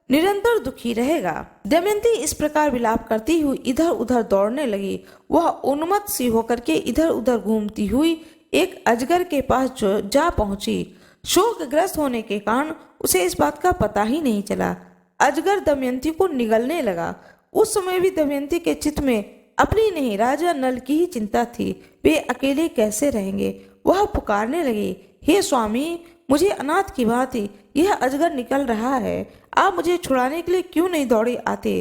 निरंतर दुखी रहेगा। दमयंती इस प्रकार विलाप करती हुई इधर उधर दौड़ने लगी। वह उन्मत्त सी होकर के इधर उधर घूमती हुई एक अजगर के पास जा पहुंची। शोकग्रस्त होने के कारण उसे इस बात का पता ही नहीं चला। अजगर दमयंती को निगलने लगा। उस समय भी दमयंती के चित्त में अपनी नहीं राजा नल की ही चिंता थी। वे अकेले कैसे रहेंगे। वह पुकारने लगी, हे स्वामी, मुझे अनाथ की भांति यह अजगर निकल रहा है, आप मुझे छुड़ाने के लिए क्यों नहीं दौड़े आते।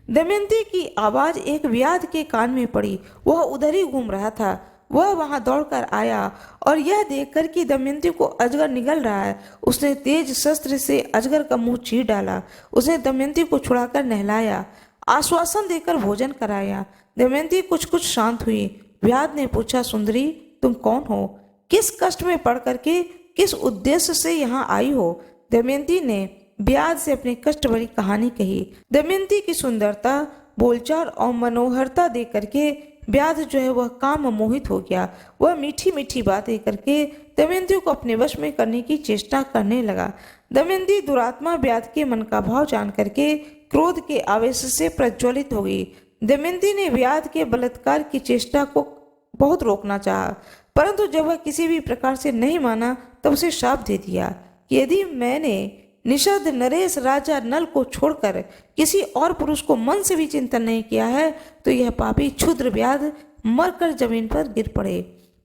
दमयंती की आवाज एक व्याध के कान में पड़ी। वह उधर ही घूम रहा था। वह वहां दौड़कर आया और यह देखकर कि दमयंती को अजगर निगल रहा है, उसने तेज शस्त्र से अजगर का मुंह चीर डाला। उसने दमयंती को छुड़ाकर नहलाया, आश्वासन देकर भोजन कराया। दमयंती कुछ कुछ शांत हुई। व्याध ने पूछा, सुंदरी, तुम कौन हो? किस कष्ट में पड़ करके किस उद्देश्य से यहाँ आई हो? दमयंती ने व्याध से अपनी कष्ट भरी कहानी कही। दमयंती की सुंदरता, बोलचाल और मनोहरता देख करके व्याध जो है वह काम मोहित हो गया। वह मीठी मीठी बातें करके दमयंती को अपने वश में करने की चेष्टा करने लगा। दमयंती दुरात्मा व्याध के मन का भाव जान करके क्रोध के आवेश से प्रज्वलित हो गई। दमयंती ने व्याध के बलात्कार की चेष्टा को बहुत रोकना चाहा, परंतु जब वह किसी भी प्रकार से नहीं माना तब उसे श्राप दे दिया कि यदि मैंने निषद नरेश राजा नल को छोड़कर किसी और पुरुष को मन से भी चिंतन नहीं किया है तो यह पापी क्षुद्र व्याध मरकर जमीन पर गिर पड़े।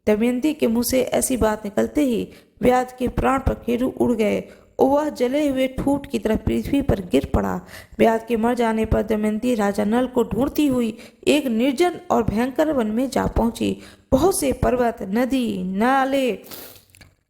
दमयंती के मुंह से ऐसी बात निकलते ही व्याध के प्राण पखेरु उड़ गए और वह जले हुए ठूठ की तरह पृथ्वी पर गिर पड़ा। व्याध के मर जाने पर दमयंती राजा नल को ढूंढती हुई एक निर्जन और भयंकर वन में जा पहुंची। बहुत से पर्वत, नदी, नाले,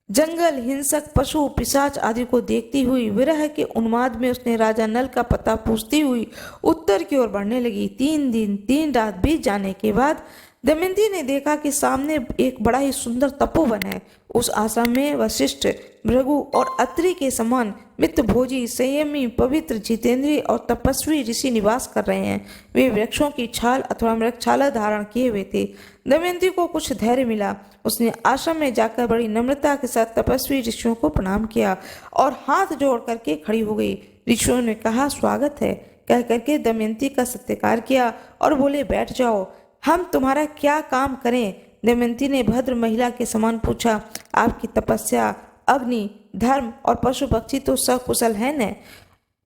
जंगल, हिंसक पशु, पिशाच आदि को देखती हुई विरह के उन्माद में उसने राजा नल का पता पूछती हुई उत्तर की ओर बढ़ने लगी। 3 दिन 3 रात बीत जाने के बाद दमयंती ने देखा कि सामने एक बड़ा ही सुंदर तपोवन है। उस आश्रम में वशिष्ठ, भृगु और अत्रि के समान मित्रभोजी, संयमी, पवित्र, जितेंद्रिय और तपस्वी ऋषि निवास कर रहे हैं। वे वृक्षों की छाल अथवा मृगछाला धारण किए हुए थे। दमयंती को कुछ धैर्य मिला। उसने आश्रम में जाकर बड़ी नम्रता के साथ तपस्वी ऋषियों को प्रणाम किया और हाथ जोड़ करके खड़ी हो गई। ऋषियों ने कहा, स्वागत है कह करके दमयंती का सत्कार किया और बोले, बैठ जाओ, हम तुम्हारा क्या काम करें। दमयंती ने भद्र महिला के समान पूछा, आपकी तपस्या, अग्नि, धर्म और पशु पक्षी तो सकुशल है न?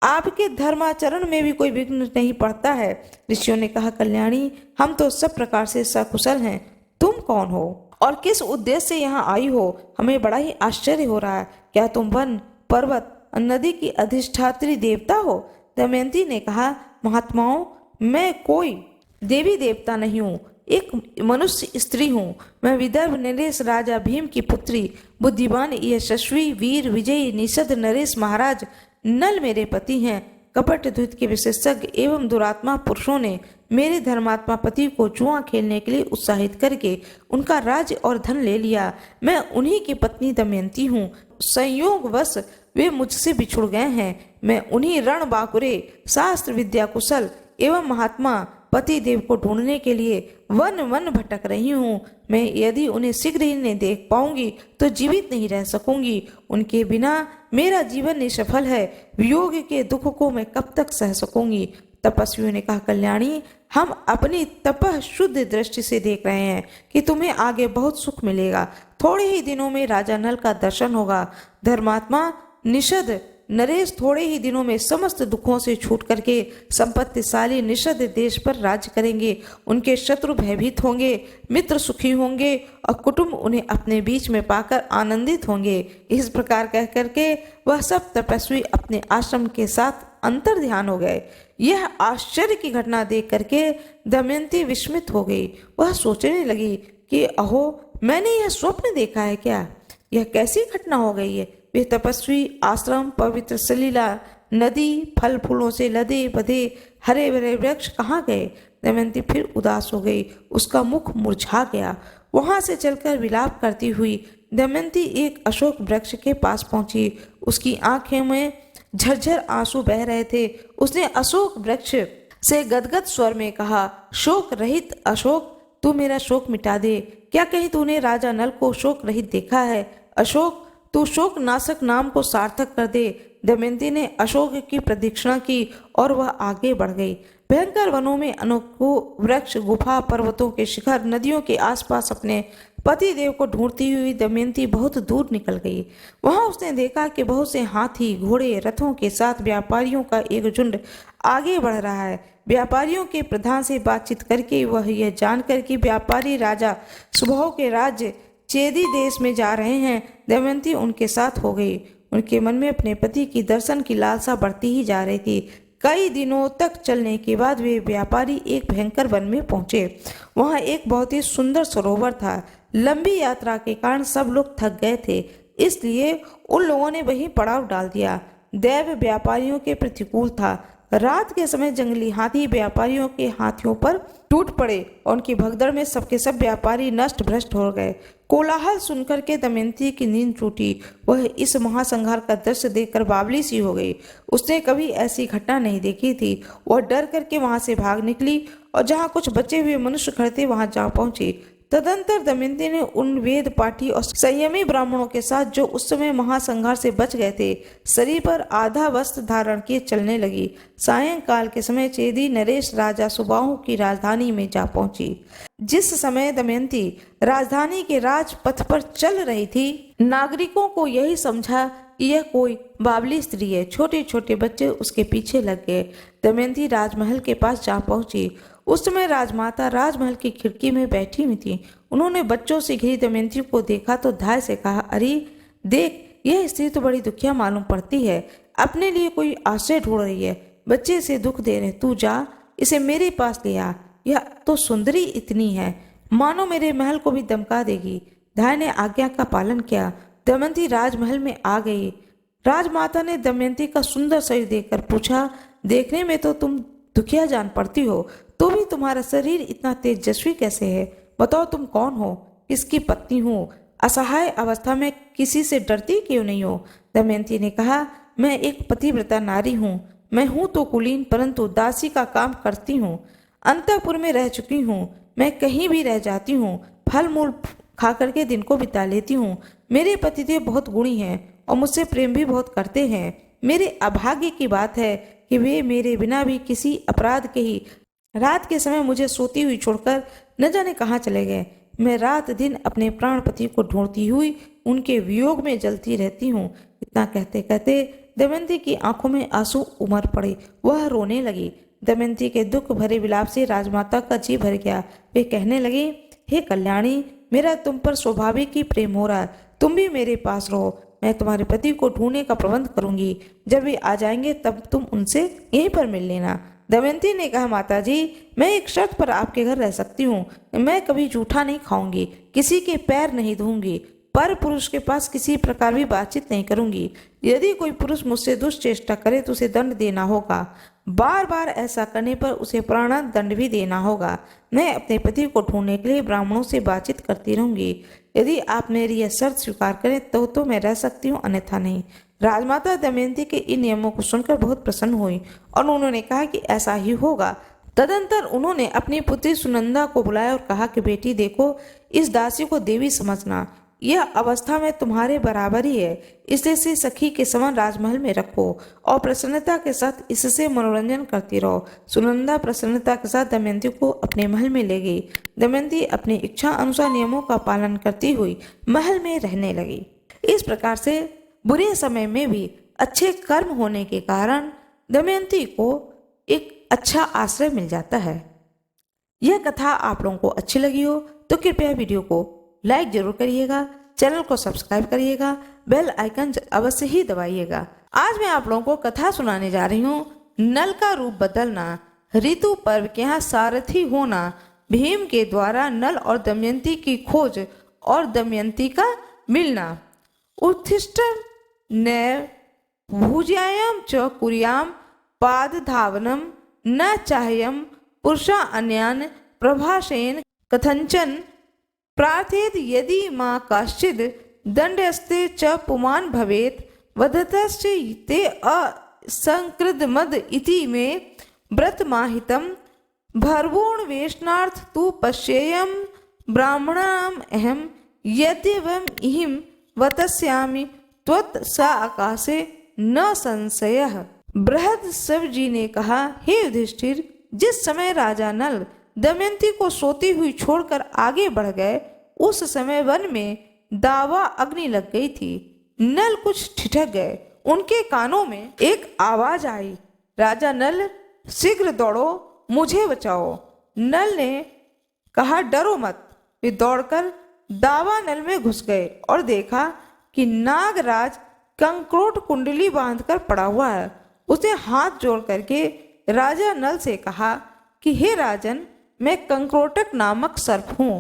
आपके धर्माचरण में भी कोई विघ्न नहीं पड़ता है। ऋषियों ने कहा, कल्याणी, हम तो सब प्रकार से सकुशल हैं। तुम कौन हो और किस उद्देश्य से यहाँ आई हो? हमें बड़ा ही आश्चर्य हो रहा है। क्या तुम वन, पर्वत, नदी की अधिष्ठात्री देवता हो? दमयंती ने कहा, महात्माओं, मैं कोई देवी देवता नहीं हूँ, एक मनुष्य स्त्री हूँ। मैं विदर्भ नरेश राजा भीम की पुत्री, बुद्धिमान, यशस्वी, वीर, विजयी, निषद नरेश महाराज नल मेरे पति हैं। कपट द्वित के विशेषज्ञ एवं दुरात्मा पुरुषों ने मेरे धर्मात्मा पति को जुआ खेलने के लिए उत्साहित करके उनका राज्य और धन ले लिया। मैं उन्हीं की पत्नी दमयंती हूँ। संयोगवश वे मुझसे बिछुड़ गए हैं। मैं उन्हीं रण बाकुरे, शास्त्र विद्या कुशल एवं महात्मा पति देव को ढूंढने के लिए वन वन भटक रही हूँ। मैं यदि उन्हें शीघ्र ही नहीं देख पाऊंगी तो जीवित नहीं रह सकूंगी। उनके बिना मेरा जीवन निष्फल है। वियोग के दुख को मैं कब तक सह सकूंगी। तपस्वियों ने कहा, कल्याणी, हम अपनी तपः शुद्ध दृष्टि से देख रहे हैं कि तुम्हें आगे बहुत सुख मिलेगा। थोड़े ही दिनों में राजा नल का दर्शन होगा। धर्मात्मा निषद नरेश थोड़े ही दिनों में समस्त दुखों से छूट करके संपत्तिशाली निषद देश पर राज्य करेंगे। उनके शत्रु भयभीत होंगे, मित्र सुखी होंगे और कुटुंब उन्हें अपने बीच में पाकर आनंदित होंगे। इस प्रकार कह करके वह सब तपस्वी अपने आश्रम के साथ अंतर ध्यान हो गए। यह आश्चर्य की घटना देख करके दमयंती विस्मित हो गई। वह सोचने लगी कि अहो, मैंने यह स्वप्न देखा है क्या? यह कैसी घटना हो गई है? वे तपस्वी आश्रम, पवित्र सलीला नदी, फल फूलों से लदे बधे हरे भरे वृक्ष कहाँ गए? दमयंती फिर उदास हो गई। उसका मुख मुरझा गया। वहां से चलकर विलाप करती हुई दमयंती एक अशोक वृक्ष के पास पहुंची। उसकी आंखें में झरझर आंसू बह रहे थे। उसने अशोक वृक्ष से गदगद स्वर में कहा, शोक रहित अशोक, तू मेरा शोक मिटा दे। क्या कहीं तूने राजा नल को शोक रहित देखा है? अशोक, तू शोक नाशक नाम को सार्थक कर दे। दमयंती ने अशोक की प्रदक्षिणा की और वह आगे बढ़ गई। भयंकर वनों में अनेकों वृक्ष, गुफा, पर्वतों के शिखर, नदियों के आसपास अपने पति देव को ढूंढती हुई दमयंती बहुत दूर निकल गई। वहां उसने देखा कि बहुत से हाथी, घोड़े, रथों के साथ व्यापारियों का एक झुंड आगे बढ़ रहा है। व्यापारियों के प्रधान से बातचीत करके वह यह जानकर कि व्यापारी राजा सुबाहु के राज्य चेदी देश में जा रहे हैं, दमयंती उनके साथ हो गई। उनके मन में अपने पति की दर्शन की लालसा बढ़ती ही जा रही थी। कई दिनों तक चलने के बाद वे व्यापारी एक भयंकर वन में पहुंचे। वहां एक बहुत ही सुंदर सरोवर था। लंबी यात्रा के कारण सब लोग थक गए थे, इसलिए उन लोगों ने वहीं पड़ाव डाल दिया। दैव व्यापारियों के प्रतिकूल था। रात के समय जंगली हाथी व्यापारियों के हाथियों पर टूट पड़े और उनकी भगदड़ में सबके सब व्यापारी नष्ट भ्रष्ट हो गए। कोलाहल सुनकर के दमयंती की नींद टूटी। वह इस महासंहार का दृश्य देखकर बावली सी हो गई। उसने कभी ऐसी घटना नहीं देखी थी। वह डर करके वहां से भाग निकली और जहां कुछ बचे हुए मनुष्य खड़े थे वहां जा पहुंची। तदंतर दमयंती ने उन वेद पाठी और संयमी ब्राह्मणों के साथ, जो उस समय महासंहार से बच गए थे, शरीर पर आधा वस्त्र धारण किए चलने लगी। सायंकाल के समय चेदी नरेश राजा सुबाहु की राजधानी में जा पहुंची। जिस समय दमयंती राजधानी के राजपथ पर चल रही थी, नागरिकों को यही समझा कि यह कोई बावली स्त्री है। छोटे छोटे बच्चे उसके पीछे लग गए। दमयंती राजमहल के पास जा पहुंची। उस समय राजमाता राजमहल की खिड़की में बैठी हुई थी। उन्होंने बच्चों से घिरी दमयंती को देखा तो धाय से कहा, अरे देख, यह स्त्री तो बड़ी दुखिया मालूम पड़ती है, अपने लिए कोई आश्रय ढूंढ रही है। बच्चे से दुख दे रहे, तू जा इसे मेरे पास ले आ। यह तो सुंदरी इतनी है, मानो मेरे महल को भी दमका देगी। धाय ने आज्ञा का पालन किया। दमयंती राजमहल में आ गई। राजमाता ने दमयंती का सुंदर शरीर देखकर पूछा, देखने में तो तुम दुखिया जान पड़ती हो, तो भी तुम्हारा शरीर इतना तेजस्वी कैसे है? बताओ तुम कौन हो, किसकी पत्नी हो? असहाय अवस्था में किसी से डरती क्यों नहीं हो? दमयंती ने कहा, मैं एक पतिव्रता नारी हूँ। मैं हूँ तो कुलीन, परंतु दासी का काम करती हूँ। अंतःपुर में रह चुकी हूँ। मैं कहीं भी रह जाती हूँ, फल मूल खा करके दिन को बिता लेती हूँ। मेरे पतिदेव बहुत गुणी हैं और मुझसे प्रेम भी बहुत करते हैं। मेरे अभाग्य की बात है कि वे मेरे बिना भी किसी अपराध के ही रात के समय मुझे सोती हुई छोड़कर न जाने कहाँ चले गए। मैं रात दिन अपने प्राणपति को ढूंढती हुई उनके वियोग में जलती रहती हूँ। इतना कहते कहते दमयंती की आंखों में आंसू उमड़ पड़े। वह रोने लगी। दमयंती के दुख भरे विलाप से राजमाता का जी भर गया। वे कहने लगे, हे कल्याणी, मेरा तुम पर स्वाभाविक ही प्रेम हो रहा है। तुम भी मेरे पास रहो। मैं तुम्हारे पति को ढूंढने का प्रबंध करूंगी। जब वे आ जाएंगे तब तुम उनसे यहीं पर मिल लेना। दमयंती ने कहा, माता जी, मैं एक शर्त पर आपके घर रह सकती हूँ। मैं कभी जूठा नहीं खाऊंगी, किसी के पैर नहीं धोऊंगी, पर पुरुष के पास किसी प्रकार भी बातचीत नहीं करूंगी। यदि कोई पुरुष मुझसे दुष्चेष्टा करे तो उसे दंड देना होगा। बार बार ऐसा करने पर उसे प्राण दंड भी देना होगा। मैं अपने पति को ढूंढने के लिए ब्राह्मणों से बातचीत करती रहूंगी। यदि आप मेरी यह शर्त स्वीकार करें तो मैं रह सकती हूँ, अन्यथा नहीं। राजमाता दमयंती के इन नियमों को सुनकर बहुत प्रसन्न हुई और उन्होंने कहा कि ऐसा ही होगा। तदंतर उन्होंने अपनी पुत्री सुनंदा को बुलाया और कहा कि बेटी देखो, इस दासी को देवी समझना। यह अवस्था में तुम्हारे बराबर ही है, इसलिए इसे सखी के समान राजमहल में रखो और प्रसन्नता के साथ इससे मनोरंजन करती रहो। सुनंदा प्रसन्नता के साथ दमयंती को अपने महल में ले गई। दमयंती अपनी इच्छा अनुसार नियमों का पालन करती हुई महल में रहने लगी। इस प्रकार से बुरे समय में भी अच्छे कर्म होने के कारण दमयंती को एक अच्छा आश्रय मिल जाता है। यह कथा आप लोगों को अच्छी लगी हो तो कृपया वीडियो को लाइक जरूर करिएगा, चैनल को सब्सक्राइब करिएगा, बेल आइकन अवश्य ही दबाइएगा। आज मैं आप लोगों को कथा सुनाने जा रही हूँ, नल का रूप बदलना, ऋतु पर्व के यहाँ सारथी होना, भीम के द्वारा नल और दमयंती की खोज और दमयंती का मिलना। उत्तिष्ठं न भुज्यायां च कुर्यां पादधावनं न चाह्यं पुरुषा अन्यान् प्रभाषेण कथंचन प्रार्थेत यदि मां काश्चिद दंडस्ते च पुमान् भवेत् वदतश्च ते असंकृतमद इति मे व्रतमाहितं भर्वोण वेशनार्थ तु पश्येयम ब्राह्मणाम अहम यद्यवम इहिम वतस्यामि त्वत् सा आकाशे न संशयः। बृहस्पति जी ने कहा, हे युधिष्ठिर, जिस समय राजा नल दमयंती को सोती हुई छोड़कर आगे बढ़ गए, उस समय वन में दावा अग्नि लग गई थी। नल कुछ ठिठक गए। उनके कानों में एक आवाज आई, राजा नल, शीघ्र दौड़ो, मुझे बचाओ। नल ने कहा, डरो मत। वे दौड़कर दावा नल में घुस गए और देखा कि नागराज कंक्रोट कुंडली बांधकर पड़ा हुआ है। उसने हाथ जोड़ करके राजा नल से कहा कि हे राजन, मैं कंक्रोटक नामक सर्प हूँ।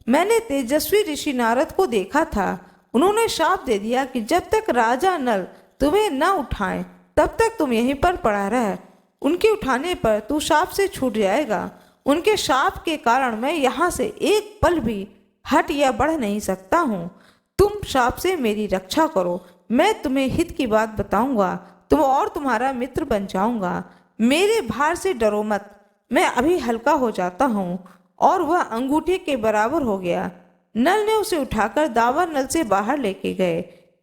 मैंने तेजस्वी ऋषि नारद को देखा था। उन्होंने शाप दे दिया कि जब तक राजा नल तुम्हें न उठाएं तब तक तुम यहीं पर पड़ा रह। उनके उठाने पर तू शाप से छूट जाएगा। उनके शाप के कारण मैं यहाँ से एक पल भी हट या बढ़ नहीं सकता हूँ। तुम शाप से मेरी रक्षा करो। मैं तुम्हें हित की बात बताऊंगा, तुम और तुम्हारा मित्र बन जाऊंगा। मेरे भार से डरो मत, मैं अभी हल्का हो जाता हूँ। और वह अंगूठे के बराबर हो गया। नल ने उसे उठाकर दावा नल से बाहर लेके गए।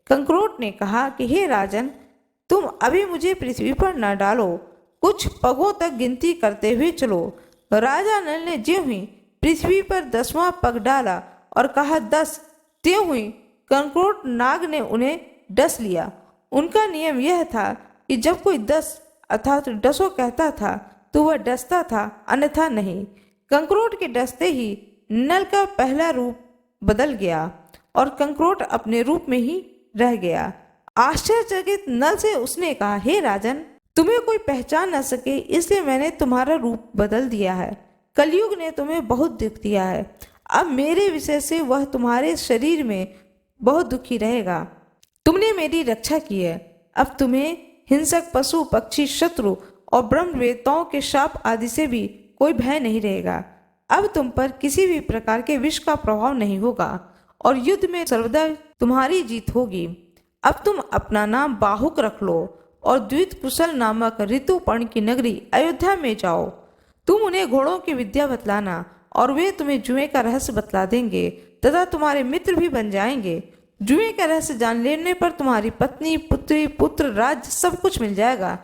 कंक्रोट ने कहा कि हे राजन, तुम अभी मुझे पृथ्वी पर न डालो, कुछ पगों तक गिनती करते हुए चलो। राजा नल ने ज्यों ही पृथ्वी पर 10वां पग डाला और कहा 10, त्यों हुई कंक्रोट नाग ने उन्हें डस लिया। उनका नियम यह था कि जब कोई 10 अर्थात डसो कहता था तो वह डसता था, अन्यथा नहीं। कंक्रोट के डसते ही नल का पहला रूप बदल गया और कंक्रोट अपने रूप में ही रह गया। आश्चर्यचकित नल से उसने कहा, हे राजन, तुम्हें कोई पहचान न सके इसलिए मैंने तुम्हारा रूप बदल दिया है। कलयुग ने तुम्हें बहुत दुख दिया है। अब मेरे विषय से वह तुम्हारे शरीर में बहुत दुखी रहेगा। तुमने मेरी रक्षा की है। अब तुम्हें हिंसक पशु, पक्षी, शत्रु और ब्रह्मवेत्ताओं के शाप आदि से भी कोई भय नहीं रहेगा। अब तुम पर किसी भी प्रकार के विष का प्रभाव नहीं होगा और युद्ध में सर्वदा तुम्हारी जीत होगी। अब तुम अपना नाम बाहुक रख लो और द्वित कुशल नामक ऋतुपर्ण की नगरी अयोध्या में जाओ। तुम उन्हें घोड़ों की विद्या बतलाना और वे तुम्हें जुए का रहस्य बतला देंगे तथा तुम्हारे मित्र भी बन जाएंगे। जुए का रहस्य जान लेने पर तुम्हारी पत्नी, पुत्री, पुत्र, राज्य सब कुछ मिल जाएगा।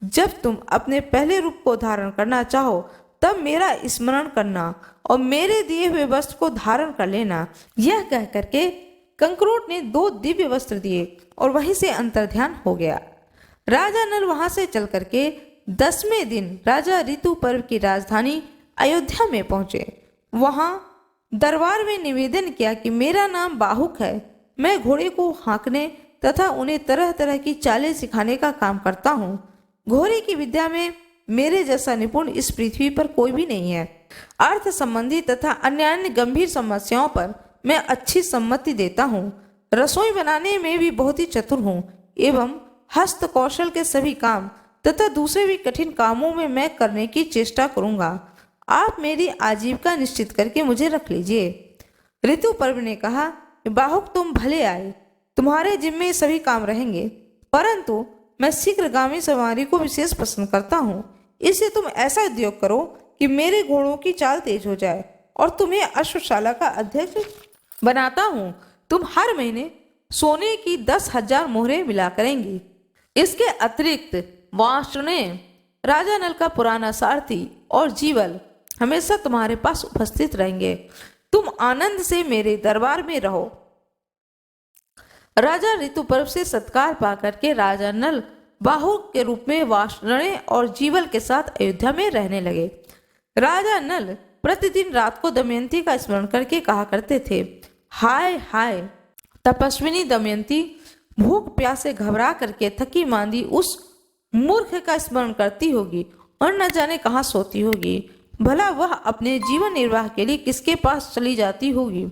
जब तुम अपने पहले रूप को धारण करना चाहो तब मेरा स्मरण करना और मेरे दिए हुए वस्त्र को धारण कर लेना। यह कह करके कंक्रोट ने 2 दिव्य वस्त्र दिए और वहीं से अंतर्ध्यान हो गया। राजा नल वहां से चल करके 10वें दिन राजा ऋतु पर्व की राजधानी अयोध्या में पहुंचे। वहां दरबार में निवेदन किया कि मेरा नाम बाहुक है। मैं घोड़े को हाँकने तथा उन्हें तरह तरह की चालें सिखाने का काम करता हूँ। घोड़े की विद्या में मेरे जैसा निपुण इस पृथ्वी पर कोई भी नहीं है। अर्थ संबंधी तथा अन्य गंभीर समस्याओं पर मैं अच्छी सम्मति देता हूँ। रसोई बनाने में भी बहुत ही चतुर हूँ एवं हस्त कौशल के सभी काम तथा दूसरे भी कठिन कामों में मैं करने की चेष्टा करूंगा। आप मेरी आजीविका निश्चित करके मुझे रख लीजिए। ऋतु पर्व ने कहा, बाहुक, तुम भले आए, तुम्हारे जिम्मे सभी काम रहेंगे, परंतु मैं शीघ्रगामी सवारी को विशेष पसंद करता हूँ। इसलिए तुम ऐसा उद्योग करो कि मेरे घोड़ों की चाल तेज हो जाए और तुम्हें अश्वशाला का अध्यक्ष बनाता हूँ। तुम हर महीने सोने की 10,000 मोहरें मिला करेंगी। इसके अतिरिक्त वार्ष्णेय, राजा नल का पुराना सारथी और जीवल हमेशा तुम्हारे पास उपस्थित रहेंगे। तुम आनंद से मेरे दरबार में रहो। राजा ऋतु पर्व से सत्कार पाकर के राजा नल बाहुक के रूप में वार्ष्णेय और जीवल के साथ अयोध्या में रहने लगे। राजा नल प्रतिदिन रात को दमयंती का स्मरण करके कहा करते थे, हाय हाय, तपस्विनी दमयंती भूख प्यास से घबरा करके थकी मांदी उस मूर्ख का स्मरण करती होगी और न जाने कहाँ सोती होगी। भला वह अपने जीवन निर्वाह के लिए किसके पास चली जाती होगी।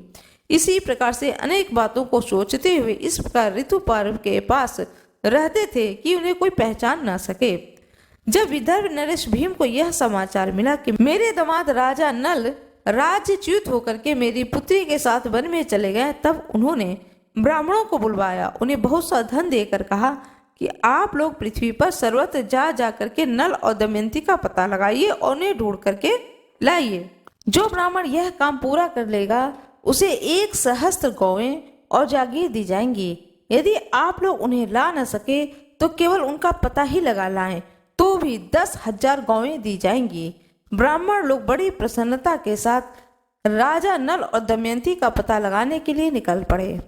इसी प्रकार से अनेक बातों को सोचते हुए इस प्रकार ऋतु पर्व के पास रहते थे कि उन्हें कोई पहचान ना सके। जब विदर्भ नरेश भीम को यह समाचार मिला कि मेरे दामाद राजा नल राज्यच्युत होकर के मेरी पुत्री के साथ वन में चले गए, तब उन्होंने ब्राह्मणों को बुलवाया, उन्हें बहुत सा धन देकर कहा कि आप लोग पृथ्वी पर सर्वत्र जा करके नल और दमयंती का पता लगाइए और उन्हें ढूंढ करके लाइए, जो ब्राह्मण यह काम पूरा कर लेगा उसे 1 सहस्त्र गौएं और जागीर दी जाएंगी। यदि आप लोग उन्हें ला न सके तो केवल उनका पता ही लगा लाएं तो भी 10,000 गौएं दी जाएंगी। ब्राह्मण लोग बड़ी प्रसन्नता के साथ राजा नल और दमयंती का पता लगाने के लिए निकल पड़े।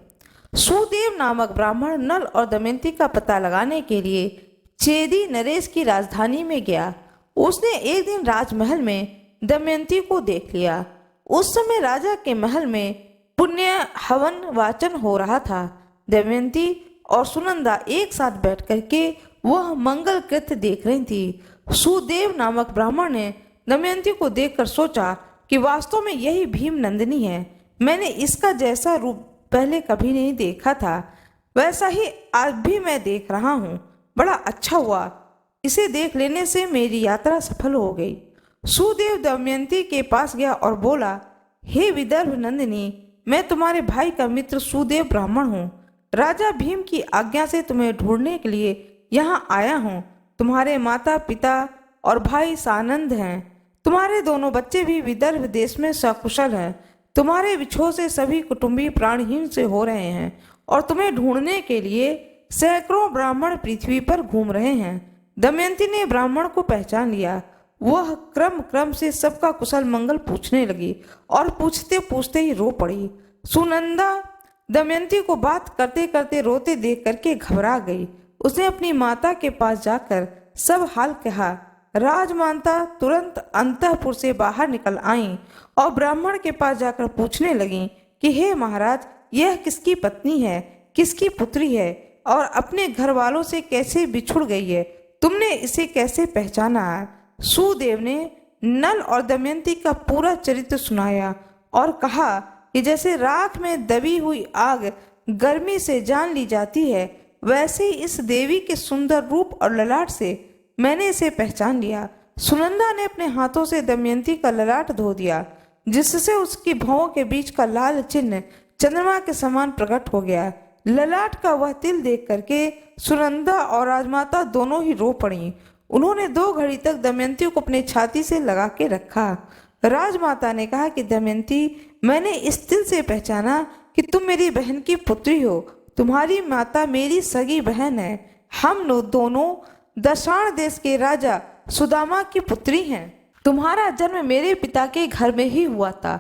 सुदेव नामक ब्राह्मण नल और दमयंती का पता लगाने के लिए चेदी नरेश की राजधानी में गया। उसने एक दिन राजमहल में दमयंती को देख लिया। उस समय राजा के महल में पुण्य हवन वाचन हो रहा था। दमयंती और सुनंदा एक साथ बैठ करके वह मंगल कृत्य देख रही थी। सुदेव नामक ब्राह्मण ने दमयंती को देखकर सोचा कि वास्तव में यही भीम नंदिनी है। मैंने इसका जैसा रूप पहले कभी नहीं देखा था, वैसा ही आज भी मैं देख रहा हूँ। बड़ा अच्छा हुआ, इसे देख लेने से मेरी यात्रा सफल हो गई। सुदेव दमयंती के पास गया और बोला, हे विदर्भ नंदिनी, मैं तुम्हारे भाई का मित्र सुदेव ब्राह्मण हूँ। राजा भीम की आज्ञा से तुम्हें ढूंढने के लिए यहाँ आया हूँ। तुम्हारे माता पिता और भाई सानंद हैं। तुम्हारे दोनों बच्चे भी विदर्भ देश में सकुशल हैं। तुम्हारे विछोह से सभी कुटुंबी प्राणहीन से हो रहे हैं और तुम्हें ढूंढने के लिए सैकड़ों ब्राह्मण पृथ्वी पर घूम रहे हैं। दमयंती ने ब्राह्मण को पहचान लिया। वह क्रम क्रम से सबका कुशल मंगल पूछने लगी और पूछते पूछते ही रो पड़ी। सुनंदा दमयंती को बात करते करते रोते देख करके घबरा गई। उसने अपनी माता के पास जाकर सब हाल कहा। राजमाता तुरंत अंतःपुर से बाहर निकल आईं और ब्राह्मण के पास जाकर पूछने लगी कि हे महाराज, यह किसकी पत्नी है, किसकी पुत्री है और अपने घर वालों से कैसे बिछुड़ गई है? तुमने इसे कैसे पहचाना? सुदेव ने नल और दमयंती का पूरा चरित्र सुनाया और कहा कि जैसे राख में दबी हुई आग गर्मी से जान ली जाती है, वैसे ही इस देवी के सुंदर रूप और ललाट से मैंने इसे पहचान लिया। सुनंदा ने अपने हाथों से दमयंती का ललाट धो दिया, जिससे उसकी भौं के बीच का लाल चिन्ह चंद्रमा के समान प्रकट हो गया। ललाट का वह तिल देख करके सुनंदा और राजमाता दोनों ही रो पड़ी। उन्होंने 2 घड़ी तक दमयंती को अपने छाती से लगा के रखा। राजमाता ने कहा कि दमयंती, मैंने इस तिल से पहचाना कि तुम मेरी बहन की पुत्री हो। तुम्हारी माता मेरी सगी बहन है। हम लोग दोनों दशाण देश के राजा सुदामा की पुत्री हैं। तुम्हारा जन्म मेरे पिता के घर में ही हुआ था।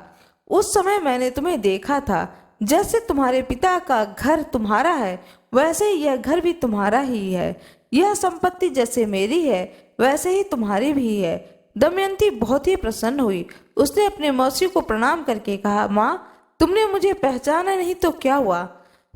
उस समय मैंने तुम्हें देखा था। जैसे तुम्हारे पिता का घर तुम्हारा है, वैसे ही यह घर भी तुम्हारा ही है। यह संपत्ति जैसे मेरी है, वैसे ही तुम्हारी भी है। दमयंती बहुत ही प्रसन्न हुई। उसने अपने मौसी को प्रणाम करके कहा, माँ, तुमने मुझे पहचाना नहीं तो क्या हुआ?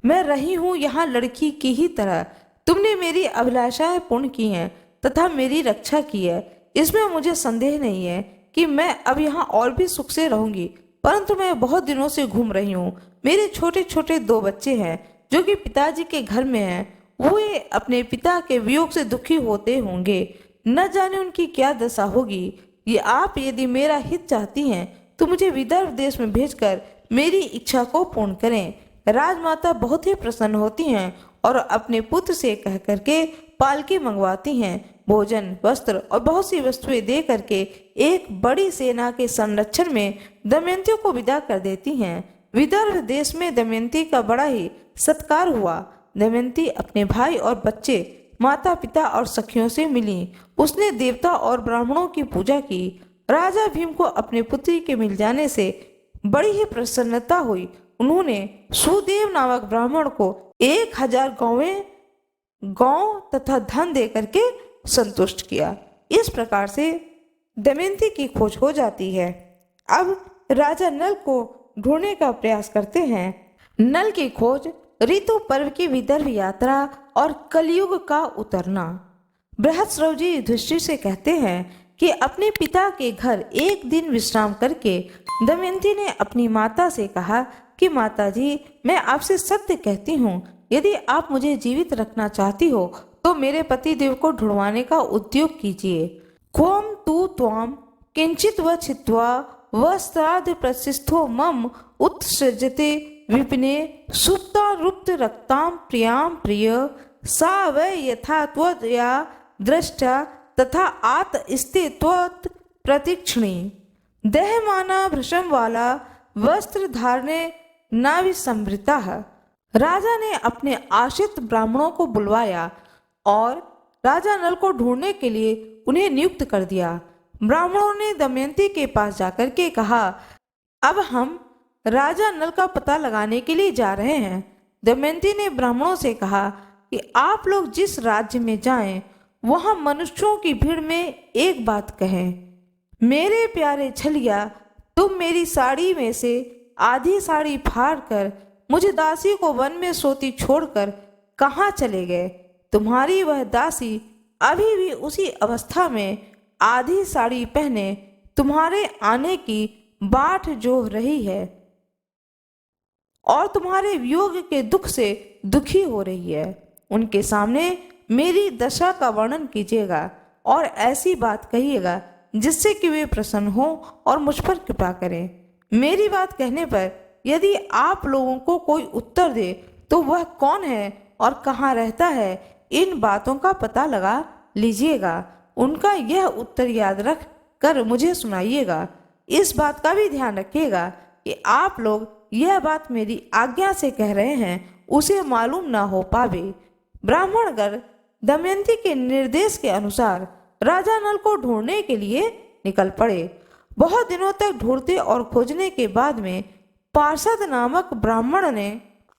मैं रही हूँ यहाँ लड़की की ही तरह। तुमने मेरी अभिलाषाएं पूर्ण की हैं तथा मेरी रक्षा की है। इसमें मुझे संदेह नहीं है कि मैं अब यहाँ और भी सुख से रहूंगी, परंतु मैं बहुत दिनों से घूम रही हूँ। मेरे छोटे छोटे 2 बच्चे हैं जो कि पिताजी के घर में हैं। वे अपने पिता के वियोग से दुखी होते होंगे। न जाने उनकी क्या दशा होगी। ये आप यदि मेरा हित चाहती हैं तो मुझे विदर्भ देश में भेजकर मेरी इच्छा को पूर्ण करें। राजमाता बहुत ही प्रसन्न होती हैं और अपने पुत्र से कह करके पालकी मंगवाती हैं। भोजन, वस्त्र और बहुत सी वस्तुएं दे करके एक बड़ी सेना के संरक्षण में दमयंती को विदा कर देती हैं। विदर्भ देश में दमयंती का बड़ा ही सत्कार हुआ। दमयंती अपने भाई और बच्चे, माता पिता और सखियों से मिली। उसने देवता और ब्राह्मणों की पूजा की। राजा भीम को अपने पुत्री के मिल जाने से बड़ी ही प्रसन्नता हुई। उन्होंने सुदेव नामक ब्राह्मण को 1000 गौ तथा धन दे करके संतुष्ट किया। इस प्रकार से दमयंती की खोज हो जाती है। अब राजा नल को ढूंढने का प्रयास करते हैं। नल की खोज, ऋतु पर्व की विदर्भ यात्रा और कलयुग का उतरना। बृहस्पति जी युधिष्ठिर से कहते हैं कि अपने पिता के घर एक दिन विश्राम करके दमयंती ने अपनी माता से कहा कि माता जी, मैं आपसे सत्य कहती हूँ, यदि आप मुझे जीवित रखना चाहती हो तो मेरे पति देव को ढूंढवाने का उद्योग कीजिए। क्वम तु त्वाम किंचित व छित्वा व श्राद्ध प्रशिष्ठो मम उत्सृजते विपिने सुप्ता रुप्त रक्ताम प्रियाम प्रिय सा वै यथा त्वया दृष्टा तथा आत स्ते त्वत् प्रतीक्षणी। देहमाना भृशम वाला वस्त्र धारणे नाविसंभृता। राजा ने अपने आश्रित ब्राह्मणों को बुलवाया और राजा नल को ढूंढने के लिए उन्हें नियुक्त कर दिया। ब्राह्मणों ने दमयंती के पास जाकर के कहा, अब हम राजा नल का पता लगाने के लिए जा रहे हैं। दमयंती ने ब्राह्मणों से कहा कि आप लोग जिस राज्य में जाएं, वहां मनुष्यों की भीड़ में एक बात कहें, मेरे प्यारे छलिया, तुम मेरी साड़ी में से आधी साड़ी फाड़ कर मुझे दासी को वन में सोती छोड़कर कहाँ चले गए? तुम्हारी वह दासी अभी भी उसी अवस्था में आधी साड़ी पहने तुम्हारे आने की बाट जोह रही है और तुम्हारे वियोग के दुख से दुखी हो रही है। उनके सामने मेरी दशा का वर्णन कीजिएगा और ऐसी बात कहिएगा जिससे कि वे प्रसन्न हो और मुझ पर कृपा करें। मेरी बात कहने पर यदि आप लोगों को कोई उत्तर दे तो वह कौन है और कहाँ रहता है, इन बातों का पता लगा लीजिएगा। उनका यह उत्तर याद रख कर मुझे सुनाइएगा। इस बात का भी ध्यान रखिएगा कि आप लोग यह बात मेरी आज्ञा से कह रहे हैं उसे मालूम ना हो पावे। ब्राह्मणगण दमयंती के निर्देश के अनुसार राजा नल को ढूंढने के लिए निकल पड़े। बहुत दिनों तक ढूंढते और खोजने के बाद में पार्षद नामक ब्राह्मण ने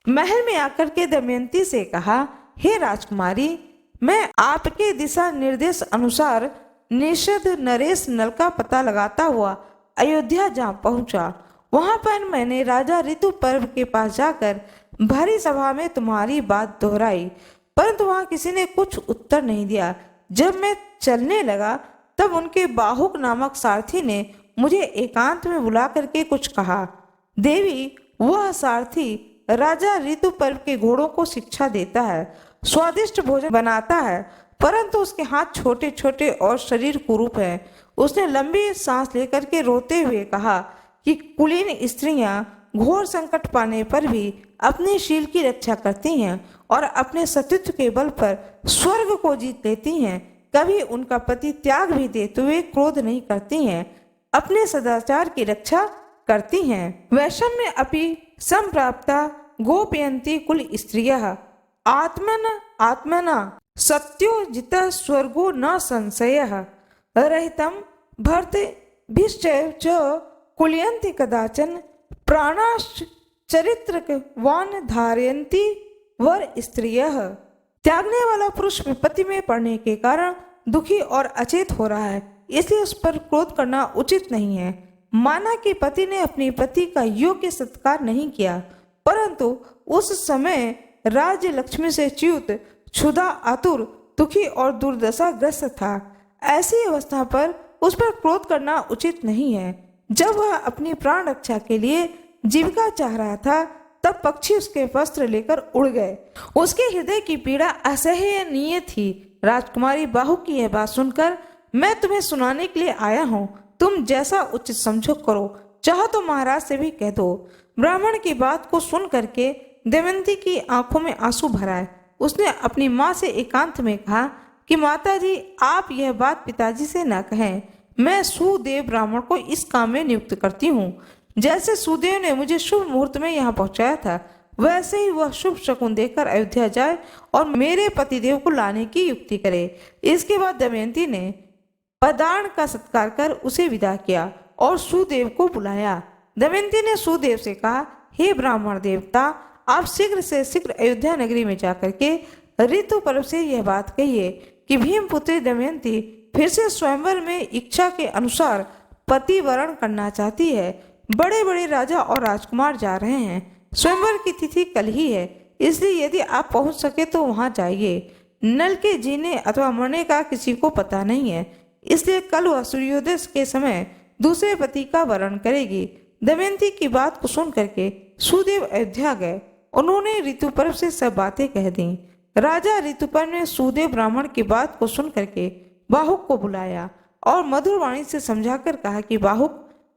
महल में आकर के दमयंती से कहा, हे राजकुमारी, मैं आपके दिशा निर्देश अनुसार निषद नरेश नल का पता लगाता हुआ अयोध्या जा पहुंचा। वहां पर मैंने राजा ऋतु पर्व के पास जाकर भरी सभा में तुम्हारी बात दोहराई, परंतु वहां किसी ने कुछ उत्तर नहीं दिया। जब मैं चलने लगा तब उनके बाहुक नामक सारथी ने मुझे एकांत में बुला करके कुछ कहा। देवी, वह सारथी राजा ऋतु पर्व के घोड़ों को शिक्षा देता है, स्वादिष्ट भोजन बनाता है, परंतु उसके हाथ छोटे छोटे और शरीर कुरूप है। उसने लंबी सांस लेकर के रोते हुए कहा कि कुलीन स्त्रियां घोर संकट पाने पर भी अपने शील की रक्षा करती हैं और अपने सतीत्व के बल पर स्वर्ग को जीत लेती हैं। कभी उनका पति त्याग भी देते हुए क्रोध नहीं करती हैं, अपने सदाचार की रक्षा करती हैं। वैषम्य अपि संप्राप्ता गोपयन्ति कुल स्त्रियः आत्मना सत्यो जितः स्वर्गो न संशयः रहितं भर्तभिश्चैव च कुलयन्ति कदाचन प्राणाश्च चरित्रवान् धारयन्ति वर स्त्रियः। त्यागने वाला पुरुष विपत्ति में पड़ने के कारण दुखी और अचेत हो रहा है, इसलिए उस पर क्रोध करना उचित नहीं है। माना कि पति ने अपनी पति का योग्य सत्कार नहीं किया, परंतु उस समय राज्य लक्ष्मी से च्युत, क्षुधा, आतुर, दुखी और दुर्दशा ग्रस्त था। ऐसी अवस्था पर उस पर क्रोध करना उचित नहीं है। जब वह अपनी प्राण रक्षा के लिए जीविका चाह रहा था तब पक्षी उसके वस्त्र लेकर उड़ गए। उसके हृदय की पीड़ा असहनीय थी। राजकुमारी बाहु की यह बात सुनकर मैं तुम्हें सुनाने के लिए आया हूँ। तुम जैसा उचित समझो करो, चाहो तो महाराज से भी कह दो। ब्राह्मण की बात को सुन करके दमयंती की आंखों में आंसू भर आए। उसने अपनी माँ से एकांत में कहा कि माताजी, आप यह बात पिताजी से न कहें। मैं सुदेव ब्राह्मण को इस काम में नियुक्त करती हूँ। जैसे सुदेव ने मुझे शुभ मुहूर्त में यहाँ पहुँचाया था, वैसे ही वह शुभ शकुन देकर अयोध्या जाए और मेरे पतिदेव को लाने की युक्ति करे। इसके बाद दमयंती ने पदार्थ का सत्कार कर उसे विदा किया और सुदेव को बुलाया। दमयंती ने सुदेव से कहा, हे ब्राह्मण देवता, आप शीघ्र से शीघ्र अयोध्या नगरी में जाकर के ऋतु पर्व से यह बात कहिए कि भीमपुत्री दमयंती फिर से स्वयंवर में इच्छा के अनुसार पति वरण करना चाहती है। बड़े बड़े राजा और राजकुमार जा रहे हैं। स्वयंवर की तिथि कल ही है, इसलिए यदि आप पहुंच सके तो वहां जाइए। नल के जीने अथवा मरने का किसी को पता नहीं है, इसलिए कल वह सूर्योदय के समय दूसरे पति का वरण करेगी। दमयंती की बात को सुन करके सुदेव अयोध्या गए। उन्होंने ऋतुपर्व से सब बातें कह दी। राजा ऋतुपर्व ने सुदेव ब्राह्मण की बात को सुन करके बाहुक को बुलाया और मधुर वाणी से समझाकर कहा कि बाहुक,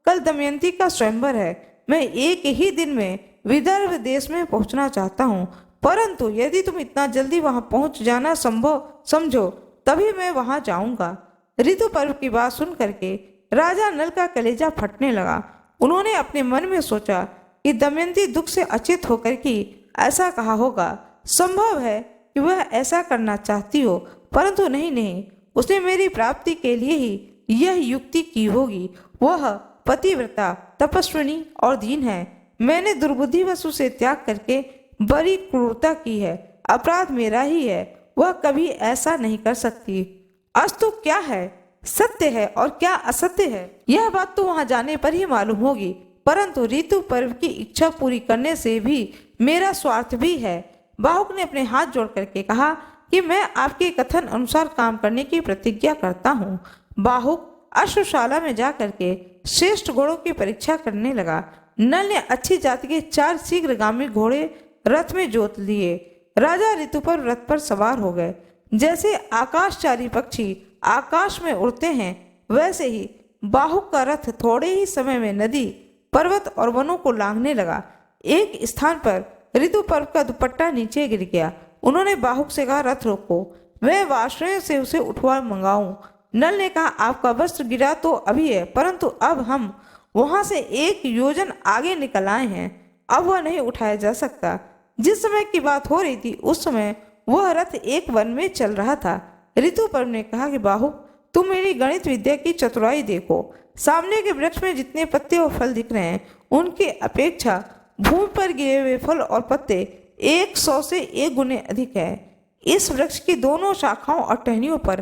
कल दमयंती का स्वयंवर है। मैं एक ही दिन में विदर्भ देश में पहुंचना चाहता हूं, परंतु यदि तुम इतना जल्दी वहां पहुंच जाना संभव समझो तभी मैं वहां जाऊंगा। ऋतु पर्व की बात सुन करके राजा नल का कलेजा फटने लगा। उन्होंने अपने मन में सोचा कि दमयंती दुख से अचेत होकर कि ऐसा कहा होगा। संभव है कि वह ऐसा करना चाहती हो, परंतु नहीं, उसने मेरी प्राप्ति के लिए ही यह युक्ति की होगी। वह पतिव्रता, तपस्विनी और दीन है। मैंने दुर्बुद्धिवश उसे त्याग करके बड़ी क्रूरता की है। अपराध मेरा ही है, वह कभी ऐसा नहीं कर सकती। अस्तु क्या है सत्य है और क्या असत्य है, यह बात तो वहां जाने पर ही मालूम होगी, परंतु ऋतु पर्व की इच्छा पूरी करने से भी मेरा स्वार्थ भी है। बाहुक ने अपने हाथ जोड़ करके कहा कि मैं आपके कथन अनुसार काम करने की प्रतिज्ञा करता हूँ। बाहुक अश्वशाला में जा करके श्रेष्ठ घोड़ों की परीक्षा करने लगा। नल ने अच्छी जाति के 4 शीघ्रगामी घोड़े रथ में जोत लिए। राजा ऋतुपर्व रथ पर सवार हो गए। जैसे आकाशचारी पक्षी आकाश में उड़ते हैं, वैसे ही बाहुक का रथ थोड़े ही समय में नदी, पर्वत और वनों को लांघने लगा। एक स्थान पर ऋतुपर्व का दुपट्टा नीचे गिर गया। उन्होंने बाहुक से कहा, रथ रोको, मैं वाश्रय से उसे उठवा मंगाऊं। नल ने कहा, आपका वस्त्र गिरा तो अभी है, परंतु अब हम वहां से 1 योजन आगे निकल आए हैं, अब वह नहीं उठाया जा सकता। जिस समय की बात हो रही थी उस समय वह रथ एक वन में चल रहा था। ऋतुपर्व ने कहा कि बाहुक, तुम मेरी गणित विद्या की चतुराई देखो। सामने के वृक्ष में जितने पत्ते और फल दिख रहे हैं, उनके अपेक्षा भूमि पर गिरे हुए फल और पत्ते 100 से 1 गुने अधिक है। इस वृक्ष की दोनों शाखाओं और टहनियों पर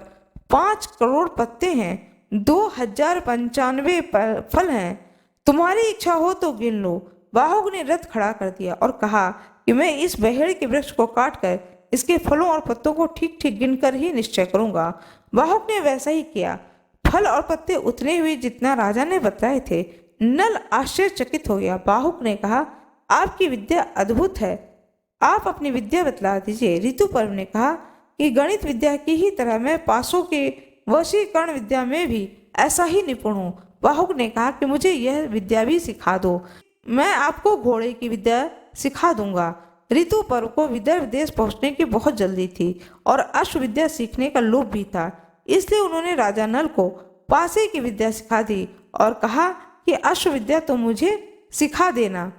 5 करोड़ पत्ते हैं, 2095 फल हैं। तुम्हारी इच्छा हो तो गिन लो। बाहुक ने रथ खड़ा कर दिया और कहा कि मैं इस बहेड़ के वृक्ष को काटकर इसके फलों और पत्तों को ठीक ठीक गिनकर ही निश्चय करूंगा। बाहुक ने वैसा ही किया। फल और पत्ते उतने हुए जितना राजा ने बताए थे। नल आश्चर्यचकित हो गया। बाहुक ने कहा, आपकी विद्या अद्भुत है, आप अपनी विद्या बतला दीजिए। ऋतुपर्व ने कहा कि गणित विद्या की ही तरह मैं पासों के वशीकरण विद्या में भी ऐसा ही निपुण हूँ। बाहुक ने कहा कि मुझे यह विद्या भी सिखा दो, मैं आपको घोड़े की विद्या सिखा दूंगा। ऋतुपर्व को विदर्भ देश पहुंचने की बहुत जल्दी थी और अश्व विद्या सीखने का लोभ भी था, इसलिए उन्होंने राजा नल को पासे की विद्या सिखा दी और कहा कि अश्व विद्या तो मुझे सिखा देना,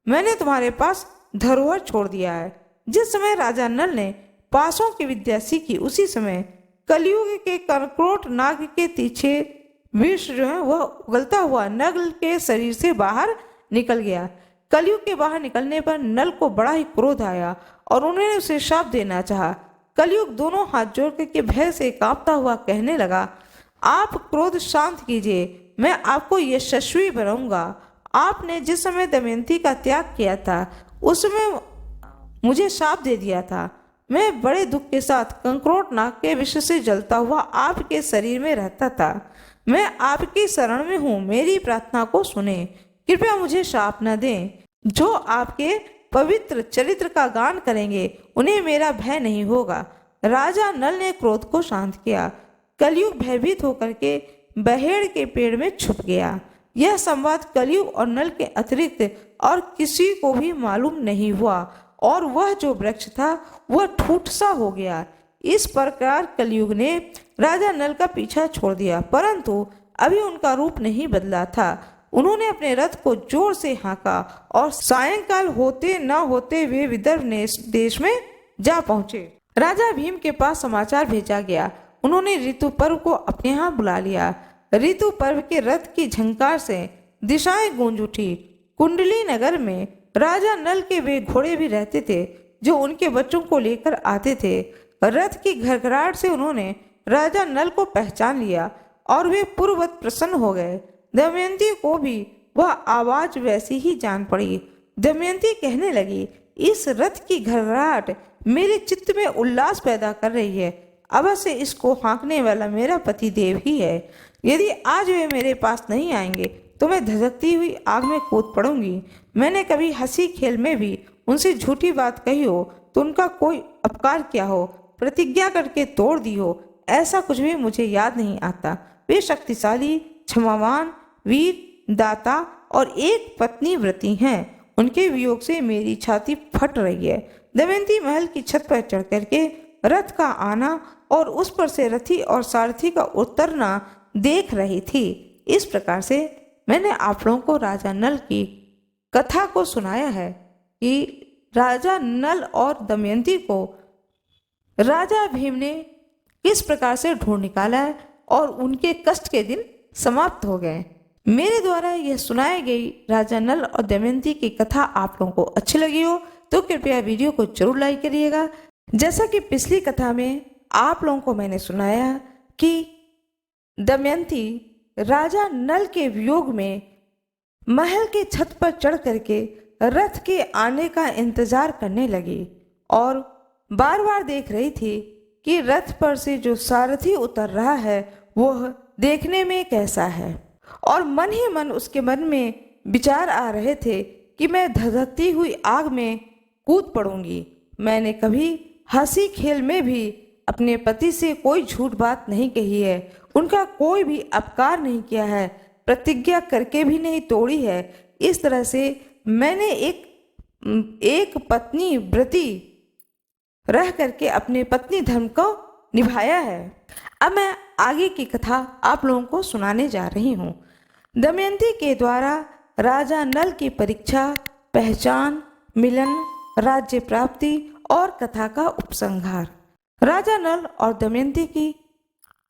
मैंने तुम्हारे पास धरोहर छोड़ दिया है। जिस समय राजा नल ने पासों की विद्या सीखी, उसी समय कलयुग के कर्कोट नाग के तीछे विष जो है वह उगलता हुआ नल के शरीर से बाहर निकल गया। कलयुग के बाहर निकलने पर नल को बड़ा ही क्रोध आया और उन्होंने उसे शाप देना चाहा। कलयुग दोनों हाथ जोड़ करके भय से कांपता हुआ कहने लगा, आप क्रोध शांत कीजिए, मैं आपको यशस्वी बनाऊंगा। आपने जिस समय दमयंती का त्याग किया था उस समय मुझे शाप दे दिया था। मैं बड़े दुख के साथ कंकरोट नाग के विष से जलता हुआ आपके शरीर में रहता था। मैं आपकी शरण में हूँ, मेरी प्रार्थना को सुने, कृपया मुझे शाप न दें। जो आपके पवित्र चरित्र का गान करेंगे उन्हें मेरा भय नहीं होगा। राजा नल ने क्रोध को शांत किया। कलयुग भयभीत होकर के बहेड़ के पेड़ में छुप गया। यह संवाद कलयुग और नल के अतिरिक्त और किसी को भी मालूम नहीं हुआ और वह जो वृक्ष था वह ठूठ सा हो गया। इस प्रकार कलयुग ने राजा नल का पीछा छोड़ दिया, परंतु अभी उनका रूप नहीं बदला था। उन्होंने अपने रथ को जोर से हाँका और सायंकाल होते न होते वे विदर्भ देश में जा पहुंचे। राजा भीम के पास समाचार भेजा गया। उन्होंने ऋतुपर्व को अपने यहाँ बुला लिया। ऋतुपर्व के रथ की झंकार से दिशाएं गूंज उठी। कुंडली नगर में राजा नल के वे घोड़े भी रहते थे जो उनके बच्चों को लेकर आते थे। रथ की घरघराहट से उन्होंने राजा नल को पहचान लिया और वे पूर्ववत प्रसन्न हो गए। दमयंती को भी वह आवाज वैसी ही जान पड़ी। दमयंती कहने लगी, इस रथ की घरघराहट मेरे चित्त में उल्लास पैदा कर रही है। अवश्य इसको हाँकने वाला मेरा पति देव ही है। यदि आज वे मेरे पास नहीं आएंगे तो मैं धधकती हुई आग में कूद पड़ूंगी। मैंने कभी हंसी खेल में भी उनसे झूठी बात कही हो तो उनका कोई अपकार किया हो, प्रतिज्ञा करके तोड़ दी हो, ऐसा कुछ भी मुझे याद नहीं आता। वे शक्तिशाली, क्षमावान, वीर, दाता और एक पत्नी व्रती हैं। उनके वियोग से मेरी छाती फट रही है। दमयंती महल की छत पर चढ़ करके रथ का आना और उस पर से रथी और सारथी का उतरना देख रही थी। इस प्रकार से मैंने आप लोगों को राजा नल की कथा को सुनाया है कि राजा नल और दमयंती को राजा भीम ने किस प्रकार से ढूंढ निकाला है और उनके कष्ट के दिन समाप्त हो गए। मेरे द्वारा यह सुनाई गई राजा नल और दमयंती की कथा आप लोगों को अच्छी लगी हो तो कृपया वीडियो को जरूर लाइक करिएगा। जैसा कि पिछली कथा में आप लोगों को मैंने सुनाया कि दमयंती राजा नल के वियोग में महल के छत पर चढ़ करके रथ के आने का इंतजार करने लगी और बार बार देख रही थी कि रथ पर से जो सारथी उतर रहा है वह देखने में कैसा है, और मन ही मन उसके मन में विचार आ रहे थे कि मैं धधकती हुई आग में कूद पड़ूंगी। मैंने कभी हंसी खेल में भी अपने पति से कोई झूठ बात नहीं कही है, उनका कोई भी अपकार नहीं किया है, प्रतिज्ञा करके भी नहीं तोड़ी है। इस तरह से मैंने एक पत्नी व्रती रह करके अपने पत्नी धर्म को निभाया है। अब मैं आगे की कथा आप लोगों को सुनाने जा रही हूँ। दमयंती के द्वारा राजा नल की परीक्षा, पहचान, मिलन, राज्य प्राप्ति और कथा का उपसंहार। राजा नल और दमयंती की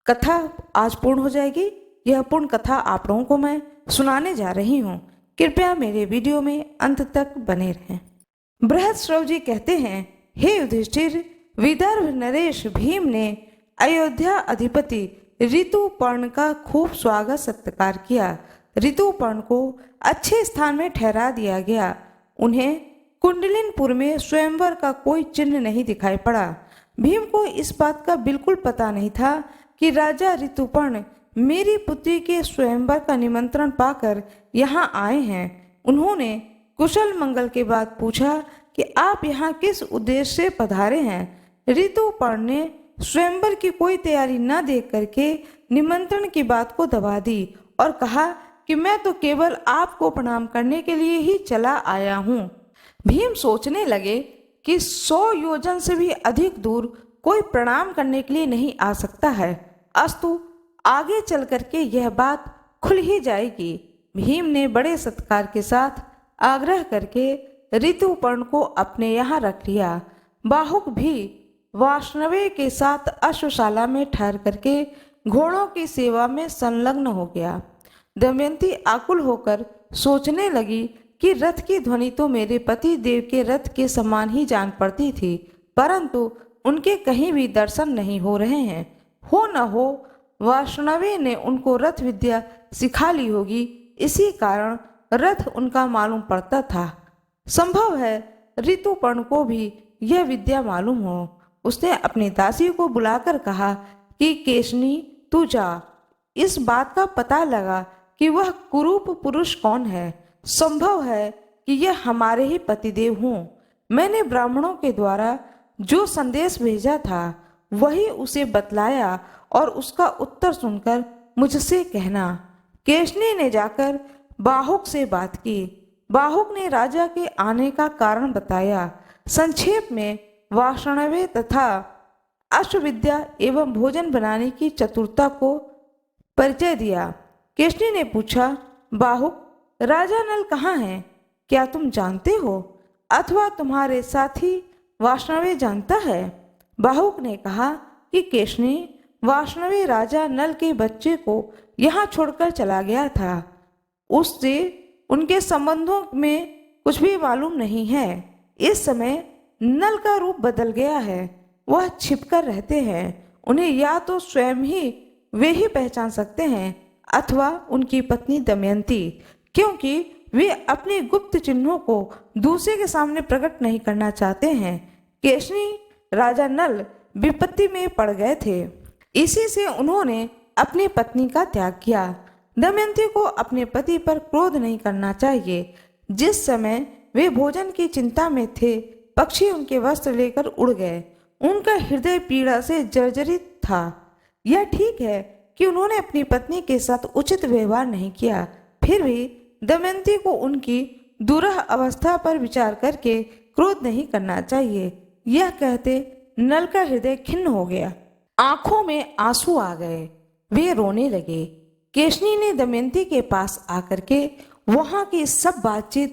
कथा आज पूर्ण हो जाएगी। यह पूर्ण कथा आप लोगों को मैं सुनाने जा रही हूँ। कृपया मेरे वीडियो में अंत तक बने रहें। बृहस्पति जी कहते हैं, हे युधिष्ठिर, विदर्भ नरेश भीम ने अयोध्या अधिपति ऋतुपर्ण का खूब स्वागत सत्कार किया। ऋतुपर्ण को अच्छे स्थान में ठहरा दिया गया। उन्हें कुंडलिनपुर में स्वयंवर का कोई चिन्ह नहीं दिखाई पड़ा। भीम को इस बात का बिल्कुल पता नहीं था कि राजा ऋतुपर्ण मेरी पुत्री के स्वयंवर का निमंत्रण पाकर यहाँ आए हैं। उन्होंने कुशल मंगल के बाद पूछा कि आप यहाँ किस उद्देश्य से पधारे हैं। ऋतुपर्ण ने स्वयंवर की कोई तैयारी न देख करके निमंत्रण की बात को दबा दी और कहा कि मैं तो केवल आपको प्रणाम करने के लिए ही चला आया हूँ। भीम सोचने लगे कि 100 योजन से भी अधिक दूर कोई प्रणाम करने के लिए नहीं आ सकता है। अस्तु आगे चल करके यह बात खुल ही जाएगी। भीम ने बड़े सत्कार के साथ आग्रह करके ऋतुपर्ण को अपने यहाँ रख लिया। बाहुक भी वाष्णवे के साथ अश्वशाला में ठहर करके घोड़ों की सेवा में संलग्न हो गया। दमयंती आकुल होकर सोचने लगी कि रथ की ध्वनि तो मेरे पति देव के रथ के समान ही जान पड़ती थी, परंतु उनके कहीं भी दर्शन नहीं हो रहे हैं। हो न हो वाष्णवे ने उनको रथ विद्या सिखा ली होगी, इसी कारण रथ उनका मालूम पड़ता था। संभव है ऋतुपर्ण को भी यह विद्या मालूम हो। उसने अपनी दासी को बुलाकर कहा कि केशनी, तू जा, इस बात का पता लगा कि वह कुरूप पुरुष कौन है। संभव है कि यह हमारे ही पतिदेव हों। मैंने ब्राह्मणों के द्वारा जो संदेश भेजा था वही उसे बतलाया और उसका उत्तर सुनकर मुझसे कहना। केशनी ने जाकर बाहुक से बात की। बाहुक ने राजा के आने का कारण बताया। संक्षेप में वाष्णवे तथा अश्वविद्या एवं भोजन बनाने की चतुरता को परिचय दिया। केशनी ने पूछा, बाहुक, राजा नल कहाँ हैं? क्या तुम जानते हो अथवा तुम्हारे साथी वाष्णवे जानता है? बाहुक ने कहा कि केशनी, वाष्णवे राजा नल के बच्चे को यहाँ छोड़कर चला गया था। उससे उनके संबंधों में कुछ भी मालूम नहीं है। इस समय नल का रूप बदल गया है। वह छिपकर रहते हैं। उन्हें या तो स्वयं ही वे ही पहचान सकते हैं अथवा उनकी पत्नी दमयंती, क्योंकि वे अपने गुप्त चिन्हों को दूसरे के सामने प्रकट नहीं करना चाहते हैं। केशनी राजा नल विपत्ति में पड़ गए थे, इसी से उन्होंने अपनी पत्नी का त्याग किया। दमयंती को अपने पति पर क्रोध नहीं करना चाहिए। जिस समय वे भोजन की चिंता में थे, पक्षी उनके वस्त्र लेकर उड़ गए। उनका हृदय पीड़ा से जर्जरित था। यह ठीक है कि उन्होंने अपनी पत्नी के साथ उचित व्यवहार नहीं किया, फिर भी दमयंती को उनकी दुरह अवस्था पर विचार करके क्रोध नहीं करना चाहिए। यह कहते नल का हृदय खिन्न हो गया। आंखों में आंसू आ गए। वे रोने लगे। केशनी ने दमयंती के पास आकर के वहां की सब बातचीत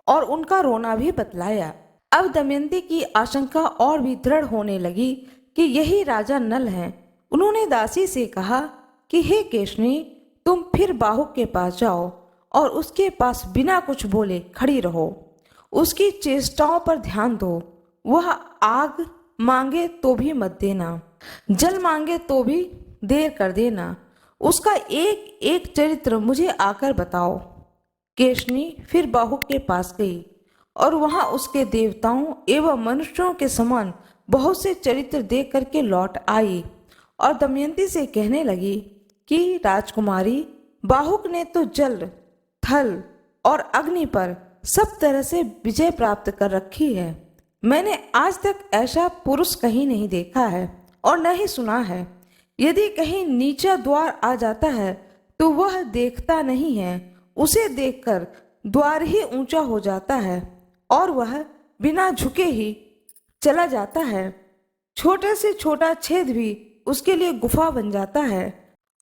और उनका रोना भी बतलाया। अब दमयंती की आशंका और भी दृढ़ होने लगी कि यही राजा नल हैं। उन्होंने दासी से कहा कि हे केशनी, तुम फिर बाहुक के पास जाओ और उसके पास बिना कुछ बोले खड़ी रहो। उसकी चेष्टाओं पर ध्यान दो। वह आग मांगे तो भी मत देना, जल मांगे तो भी देर कर देना। उसका एक एक चरित्र मुझे आकर बताओ। केशनी फिर बाहुक के पास गई और वहां उसके देवताओं एवं मनुष्यों के समान बहुत से चरित्र देख करके लौट आई और दमयंती से कहने लगी कि राजकुमारी, बाहुक ने तो जल, थल और अग्नि पर सब तरह से विजय प्राप्त कर रखी है। मैंने आज तक ऐसा पुरुष कहीं नहीं देखा है और न ही सुना है। यदि कहीं नीचा द्वार आ जाता है तो वह देखता नहीं है। उसे देखकर द्वार ही ऊंचा हो जाता है और वह बिना झुके ही चला जाता है। छोटे से छोटा छेद भी उसके लिए गुफा बन जाता है।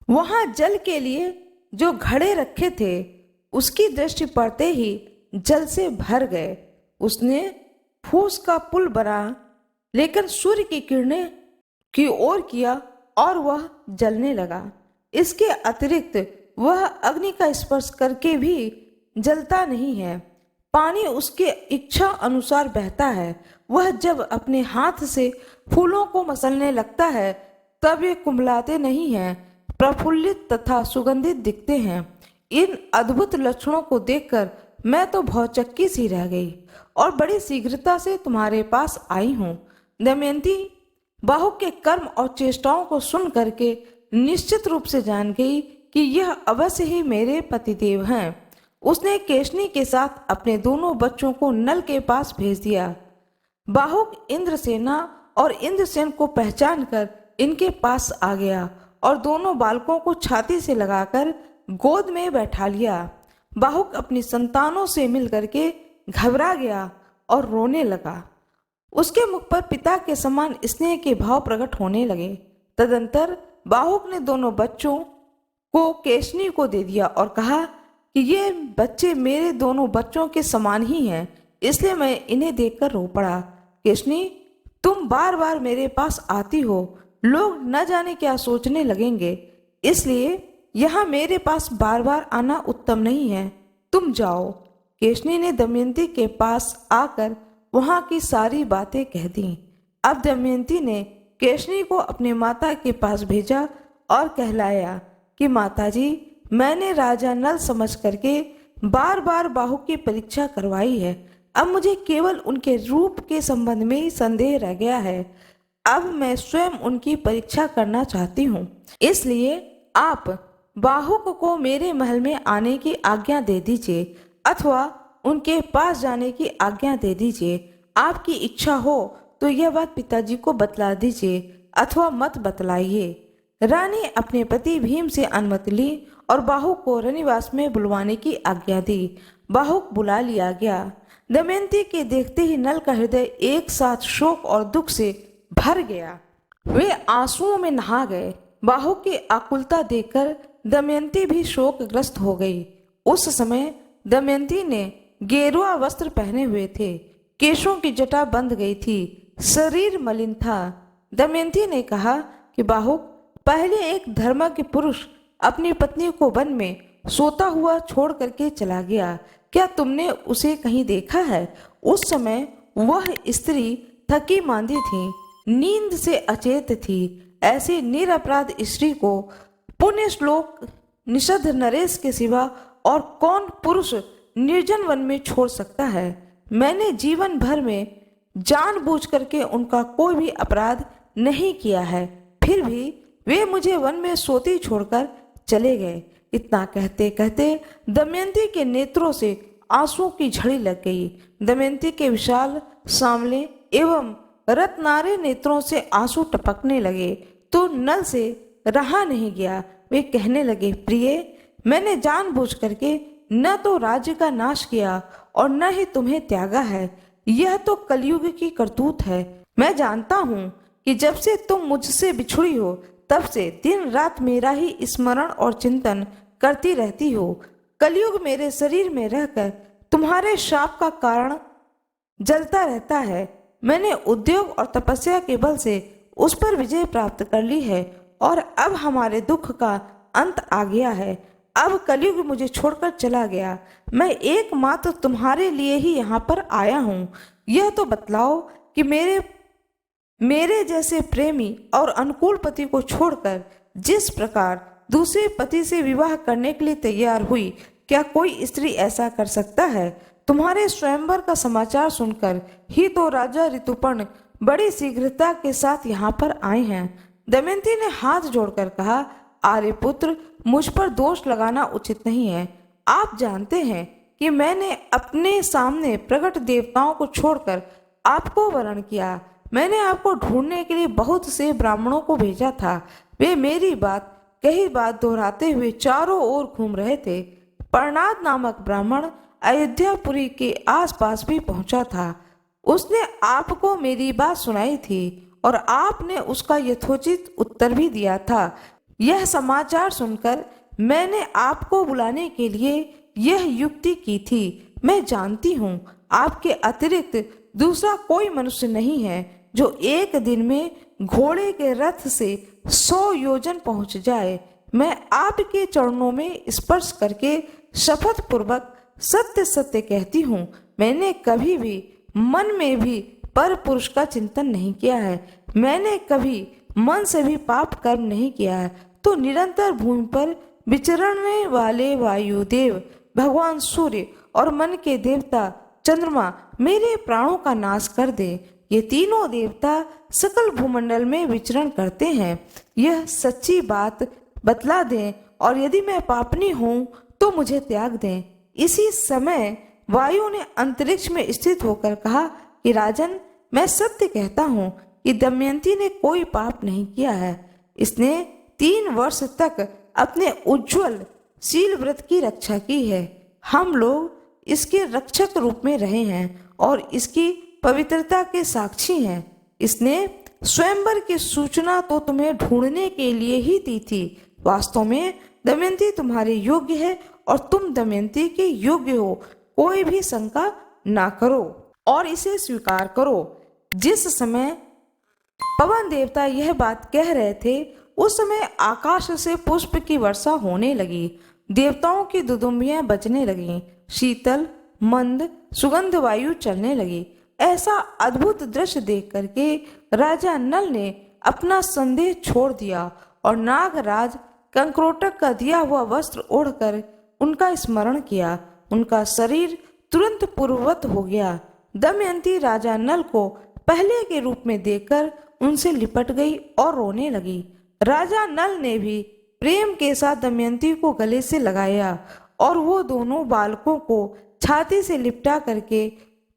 वहां जल के लिए जो घड़े रखे थे उसकी दृष्टि पड़ते ही जल से भर गए। उसने फूस का पुल बना लेकिन सूर्य की किरणें की ओर किया और वह जलने लगा। इसके अतिरिक्त वह अग्नि का स्पर्श करके भी जलता नहीं है। पानी उसके इच्छा अनुसार बहता है। वह जब अपने हाथ से फूलों को मसलने लगता है तब ये कुंभलाते नहीं हैं, प्रफुल्लित तथा सुगंधित दिखते हैं। इन अद्भुत लक्षणों को देखकर मैं तो भौचक्की सी रह गई और बड़ी शीघ्रता से तुम्हारे पास आई हूँ। दमयंती बाहुक के कर्म और चेष्टाओं को सुन करके निश्चित रूप से जान गई कि यह अवश्य ही मेरे पतिदेव हैं। उसने केशनी के साथ अपने दोनों बच्चों को नल के पास भेज दिया। बाहुक इंद्रसेना और इंद्रसेन को पहचान कर इनके पास आ गया और दोनों बालकों को छाती से लगाकर गोद में बैठा लिया। बाहुक अपनी संतानों से मिल करके घबरा गया और रोने लगा। उसके मुख पर पिता के समान स्नेह के भाव प्रकट होने लगे। तदंतर बाहुक ने दोनों बच्चों को केशनी को दे दिया और कहा कि ये बच्चे मेरे दोनों बच्चों के समान ही हैं, इसलिए मैं इन्हें देखकर रो पड़ा। केशनी, तुम बार बार मेरे पास आती हो, लोग न जाने क्या सोचने लगेंगे, इसलिए यहाँ मेरे पास बार बार आना उत्तम नहीं है। तुम जाओ। केशनी ने दमयंती के पास आकर वहां की सारी बातें कह दी। अब दमयंती ने केशनी को अपने माता के पास भेजा और कहलाया कि माताजी, मैंने राजा नल समझ करके बार बार बाहुक की परीक्षा करवाई है। अब मुझे केवल उनके रूप के संबंध में ही संदेह रह गया है। अब मैं स्वयं उनकी परीक्षा करना चाहती हूँ, इसलिए आप बाहुक को मेरे महल में आने की आज्ञा दे दीजिए अथवा उनके पास जाने की आज्ञा दे दीजिए। आपकी इच्छा हो तो यह बात पिताजी को बतला दीजिए अथवा मत बतलाइए। रानी अपने पति भीम से अनुमति ली और बाहुक को रनिवास में बुलवाने की आज्ञा दी। बाहुक बुला लिया गया। दमयंती के देखते ही नल का हृदय एक साथ शोक और दुख से भर गया। वे आंसुओं में नहा गए। बाहुक की आकुलता देखकर दमयंती भी शोकग्रस्त हो गई। उस समय दमयंती ने गेरुआ वस्त्र पहने हुए थे, केशों की जटा बंध गई थी, शरीर मलिन था। दमयंती ने कहा कि बाहुक, पहले एक धर्मज्ञ पुरुष अपनी पत्नी को वन में सोता हुआ छोड़ करके चला गया। क्या तुमने उसे कहीं देखा है? उस समय वह स्त्री थकी मांदी थी, नींद से अचेत थी। ऐसी निरपराध स्त्री को पुण्य श्लोक निषद्ध नरेश के सिवा और कौन पुरुष निर्जन वन में छोड़ सकता है? मैंने जीवन भर में जानबूझ करके उनका कोई भी अपराध नहीं किया है, फिर भी वे मुझे वन में सोती छोड़कर चले गए। इतना कहते कहते दमयंती के नेत्रों से आंसुओं की झड़ी लग गई। दमयंती के विशाल सांवले एवं रत्नारे नेत्रों से आंसू टपकने लगे तो नल से रहा नहीं गया। वे कहने लगे, प्रिय, मैंने जानबूझ करके न तो राज्य का नाश किया और न ही तुम्हें त्यागा है। यह तो कलयुग की करतूत है। मैं जानता हूँ कि जब से तुम मुझसे बिछुड़ी हो तब से दिन रात मेरा ही स्मरण और चिंतन करती रहती हो। कलयुग मेरे शरीर में रहकर तुम्हारे शाप का कारण जलता रहता है। मैंने उद्योग और तपस्या के बल से उस पर विजय प्राप्त कर ली है और अब हमारे दुख का अंत आ गया है। अब कलयुग मुझे छोड़कर चला गया। मैं एकमात्र तुम्हारे लिए ही यहाँ पर आया हूँ। यह तो बतलाओ कि मेरे जैसे प्रेमी और अनुकूल पति को छोड़कर जिस प्रकार दूसरे पति से विवाह करने के लिए तैयार हुई, क्या कोई स्त्री ऐसा कर सकता है? तुम्हारे स्वयंवर का समाचार सुनकर ही तो राजा ऋतुपर्ण बड़ी शीघ्रता के साथ यहाँ पर आए हैं। दमयंती ने हाथ जोड़कर कहा, आर्यपुत्र, मुझ पर दोष लगाना उचित नहीं है। आप जानते हैं कि मैंने अपने सामने प्रकट देवताओं को छोड़कर आपको वरण किया। मैंने आपको ढूंढने के लिए बहुत से ब्राह्मणों को भेजा था। वे मेरी कही बात दोहराते हुए चारों ओर घूम रहे थे। परनाद नामक ब्राह्मण अयोध्यापुरी के आसपास भी पहुंचा था। उसने आपको मेरी बात सुनाई थी और आपने उसका यथोचित उत्तर भी दिया था। यह समाचार सुनकर मैंने आपको बुलाने के लिए यह युक्ति की थी। मैं जानती हूँ आपके अतिरिक्त दूसरा कोई मनुष्य नहीं है जो एक दिन में घोड़े के रथ से 100 योजन पहुंच जाए। मैं आपके चरणों में स्पर्श करके शपथ पूर्वक सत्य सत्य कहती हूँ, मैंने कभी भी मन में भी पर पुरुष का चिंतन नहीं किया है। मैंने कभी मन से भी पाप कर्म नहीं किया है। तो निरंतर भूमि पर विचरने वाले वायुदेव, भगवान सूर्य और मन के देवता चंद्रमा मेरे प्राणों का नाश कर दे। ये तीनों देवता सकल भूमंडल में विचरण करते हैं। यह सच्ची बात बतला दें और यदि मैं पापनी हूँ तो मुझे त्याग दें। इसी समय वायु ने अंतरिक्ष में स्थित होकर कहा कि राजन, मैं सत्य कहता हूँ कि दमयंती ने कोई पाप नहीं किया है। इसने 3 वर्ष तक अपने उज्जवल शील व्रत की रक्षा की है। हम लोग इसके रक्षक रूप में रहे हैं और इसकी पवित्रता के साक्षी हैं। इसने स्वयंवर की सूचना तो तुम्हें ढूंढने के लिए ही दी थी। वास्तव में दमयंती तुम्हारे योग्य है और तुम दमयंती के योग्य हो। कोई भी शंका ना करो और इसे स्वीकार करो। जिस समय पवन देवता यह बात कह रहे थे, उस समय आकाश से पुष्प की वर्षा होने लगी। देवताओं की दुदुम्बियां बजने लगीं। शीतल मंद सुगंध वायु चलने लगी। ऐसा अद्भुत दृश्य देख करके राजा नल ने अपना संदेह छोड़ दिया और नागराज कंक्रोटक का दिया हुआ वस्त्र ओढ़कर उनका स्मरण किया। उनका शरीर तुरंत पूर्ववत हो गया। दमयंती राजा नल को पहले के रूप में देखकर उनसे लिपट गई और रोने लगी। राजा नल ने भी प्रेम के साथ दमयंती को गले से लगाया और वो दोनों बालकों को छाती से लिपटा करके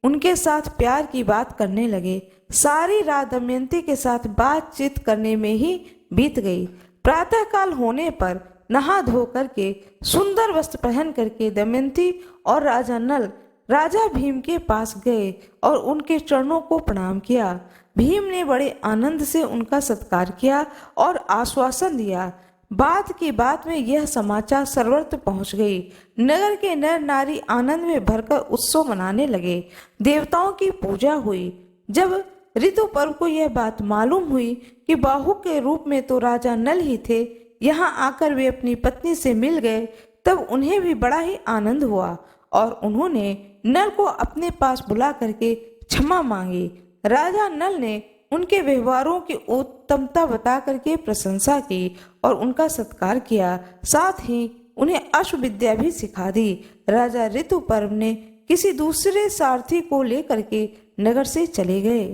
उनके साथ प्यार की बात करने लगे। सारी रात दमयंती के साथ बातचीत करने में ही बीत गई। प्रातःकाल होने पर नहा धो करके सुंदर वस्त्र पहन करके दमयंती और राजा नल राजा भीम के पास गए और उनके चरणों को प्रणाम किया। भीम ने बड़े आनंद से उनका सत्कार किया और आश्वासन दिया। बात की बात में यह समाचार सर्वत्र पहुंच गई। नगर के नर नारी आनंद में भरकर उत्सव मनाने लगे। देवताओं की पूजा हुई। जब ऋतु पर्व को यह बात मालूम हुई कि बाहु के रूप में तो राजा नल ही थे, यहाँ आकर वे अपनी पत्नी से मिल गए, तब उन्हें भी बड़ा ही आनंद हुआ और उन्होंने नल को अपने पास बुला करके क्षमा मांगी। राजा नल ने उनके व्यवहारों की उत्तमता बता करके प्रशंसा की और उनका सत्कार किया। साथ ही उन्हें अश्वविद्या भी सिखा दी। राजा ऋतुपर्व ने किसी दूसरे सारथी को लेकर के नगर से चले गए।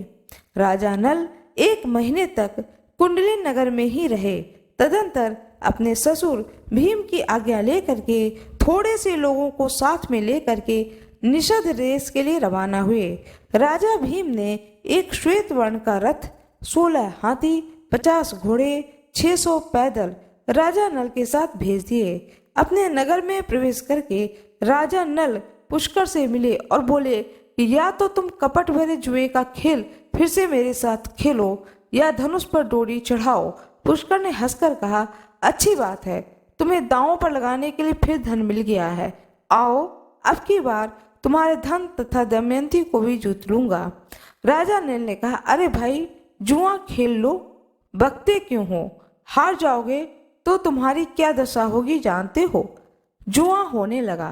राजा नल 1 महीने तक कुंडली नगर में ही रहे। तदंतर अपने ससुर भीम की आज्ञा लेकर के थोड़े से लोगों को साथ में लेकर के निषद रेस के लिए रवाना हुए। राजा भीम ने एक श्वेत वर्ण का रथ, 16 हाथी, 50 घोड़े, 600 पैदल राजा नल के साथ भेज दिए। अपने नगर में प्रवेश करके राजा नल पुष्कर से मिले और बोले कि या तो तुम कपट भरे जुए का खेल फिर से मेरे साथ खेलो या धनुष पर डोरी चढ़ाओ। पुष्कर ने हंसकर कहा, अच्छी बात है, तुम्हें दांव पर लगाने के लिए फिर धन मिल गया है। आओ, अब की बार तुम्हारे धन तथा दमयंती को भी जीत लूंगा। राजा नल ने कहा, अरे भाई, जुआ खेल लो, बकते क्यों हो? हार जाओगे तो तुम्हारी क्या दशा होगी जानते हो। जुआ होने लगा।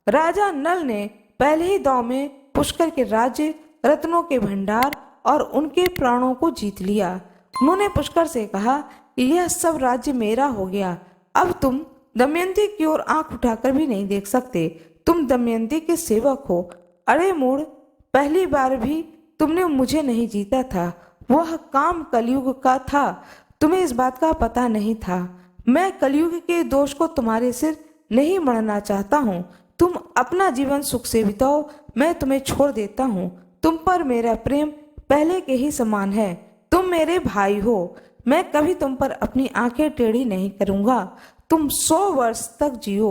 राजा नल ने पहले ही दांव में पुष्कर के राज्य, रत्नों के भंडार और उनके प्राणों को जीत लिया। उन्होंने पुष्कर से कहा कि यह सब राज्य मेरा हो गया, अब तुम दमयंती की ओर आंख उठाकर भी नहीं देख सकते। तुम दमयंती के सेवक हो। अरे मूढ़, पहली बार भी तुमने मुझे नहीं जीता था, वह काम कलयुग का था, तुम्हें इस बात का पता नहीं था। मैं कलयुग के दोष को तुम्हारे सिर नहीं मढ़ना चाहता हूँ। तुम अपना जीवन सुख से बिताओ, मैं तुम्हें छोड़ देता हूँ। तुम पर मेरा प्रेम पहले के ही समान है, तुम मेरे भाई हो, मैं कभी तुम पर अपनी आंखें टेढ़ी नहीं करूंगा। तुम 100 वर्ष तक जियो।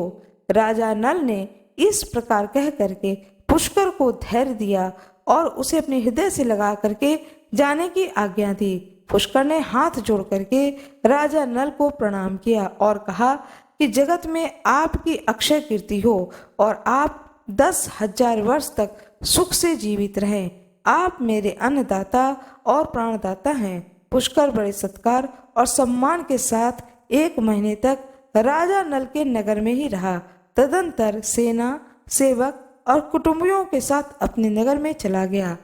राजा नल ने इस प्रकार कह करके पुष्कर को धैर्य दिया और उसे अपने हृदय से लगा करके जाने की आज्ञा दी। पुष्कर ने हाथ जोड़ करके राजा नल को प्रणाम किया और कहा कि जगत में आपकी अक्षय कीर्ति हो और आप 10,000 वर्ष तक सुख से जीवित रहें। आप मेरे अन्नदाता और प्राणदाता हैं। पुष्कर बड़े सत्कार और सम्मान के साथ 1 महीने तक राजा नल के नगर में ही रहा। तदंतर सेना, सेवक और कुटुंबियों के साथ अपने नगर में चला गया।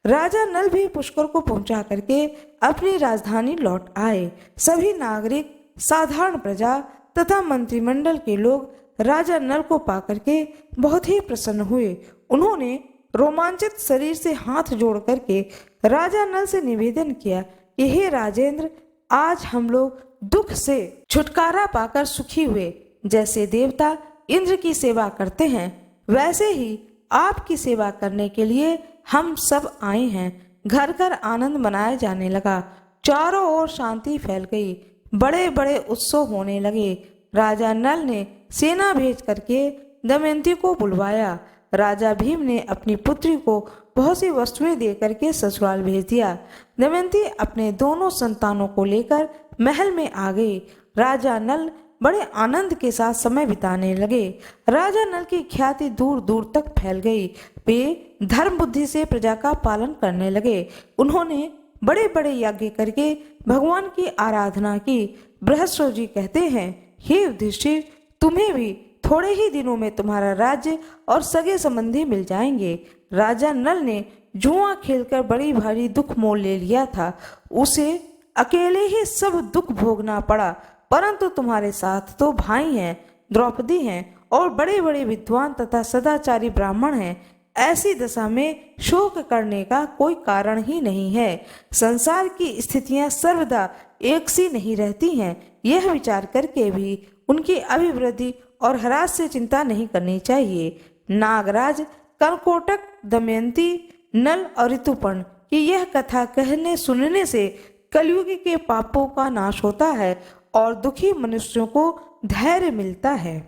राजा नल भी पुष्कर को पहुंचा करके अपनी राजधानी लौट आए। सभी नागरिक, साधारण प्रजा तथा मंत्रिमंडल के लोग राजा नल को पाकर के बहुत ही प्रसन्न हुए। उन्होंने रोमांचित शरीर से हाथ जोड़ करके राजा नल से निवेदन किया कि हे राजेंद्र, आज हम लोग दुख से छुटकारा पाकर सुखी हुए। जैसे देवता इंद्र की सेवा करते हैं, वैसे ही आपकी सेवा करने के लिए हम सब आए हैं। घर घर आनंद मनाया जाने लगा। चारों ओर शांति फैल गई। बड़े बड़े उत्सव होने लगे। राजा नल ने सेना भेज करके दमयंती को बुलवाया। राजा भीम ने अपनी पुत्री को बहुत सी वस्तुएं दे करके ससुराल भेज दिया। दमयंती अपने दोनों संतानों को लेकर महल में आ गई। राजा नल बड़े आनंद के साथ समय बिताने लगे। राजा नल की ख्याति दूर दूर तक फैल गई। वे धर्म बुद्धि से प्रजा का पालन करने लगे। उन्होंने बड़े बड़े यज्ञ करके भगवान की आराधना की। बृहस्पति जी कहते हैं, हे युधिष्ठिर, तुम्हें भी थोड़े ही दिनों में तुम्हारा राज्य और सगे संबंधी मिल जाएंगे। राजा नल ने जुआ खेलकर बड़ी भारी दुख मोल ले लिया था। उसे अकेले ही सब दुख भोगना पड़ा, परंतु तुम्हारे साथ तो भाई हैं, द्रौपदी हैं और बड़े बड़े विद्वान तथा सदाचारी ब्राह्मण हैं। ऐसी दशा में शोक करने का कोई कारण ही नहीं है। संसार की स्थितियां सर्वदा एक सी नहीं रहती हैं। यह विचार करके भी उनकी अभिवृद्धि और ह्रास से चिंता नहीं करनी चाहिए। नागराज, कर्कोटक, दमयंती, नल और ऋतुपर्ण की यह कथा कहने सुनने से कलयुग के पापों का नाश होता है और दुखी मनुष्यों को धैर्य मिलता है।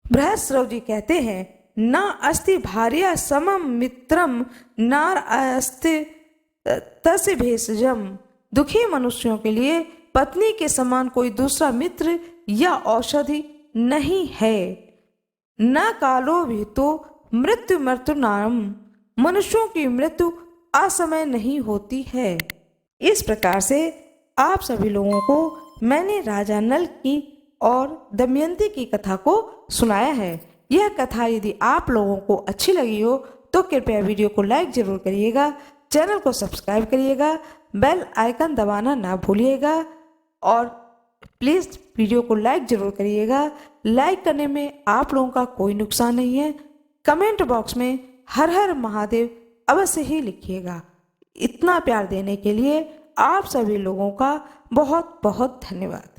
बृहस्पति जी कहते हैं, न अस्ति भार्या समम मित्रम नार अस्ति तस्य भेषजम। दुखी मनुष्यों के लिए पत्नी के समान कोई दूसरा मित्र या औषधि नहीं है। न कालो भी तो मृत्यु मृत्यु नाम। मनुष्यों की मृत्यु असमय नहीं होती है। इस प्रकार से आप सभी लोगों को मैंने राजा नल की और दमयंती की कथा को सुनाया है। यह कथा यदि आप लोगों को अच्छी लगी हो तो कृपया वीडियो को लाइक जरूर करिएगा, चैनल को सब्सक्राइब करिएगा, बेल आइकन दबाना ना भूलिएगा और प्लीज़ वीडियो को लाइक जरूर करिएगा। लाइक करने में आप लोगों का कोई नुकसान नहीं है। कमेंट बॉक्स में हर हर महादेव अवश्य ही लिखिएगा। इतना प्यार देने के लिए आप सभी लोगों का बहुत बहुत धन्यवाद।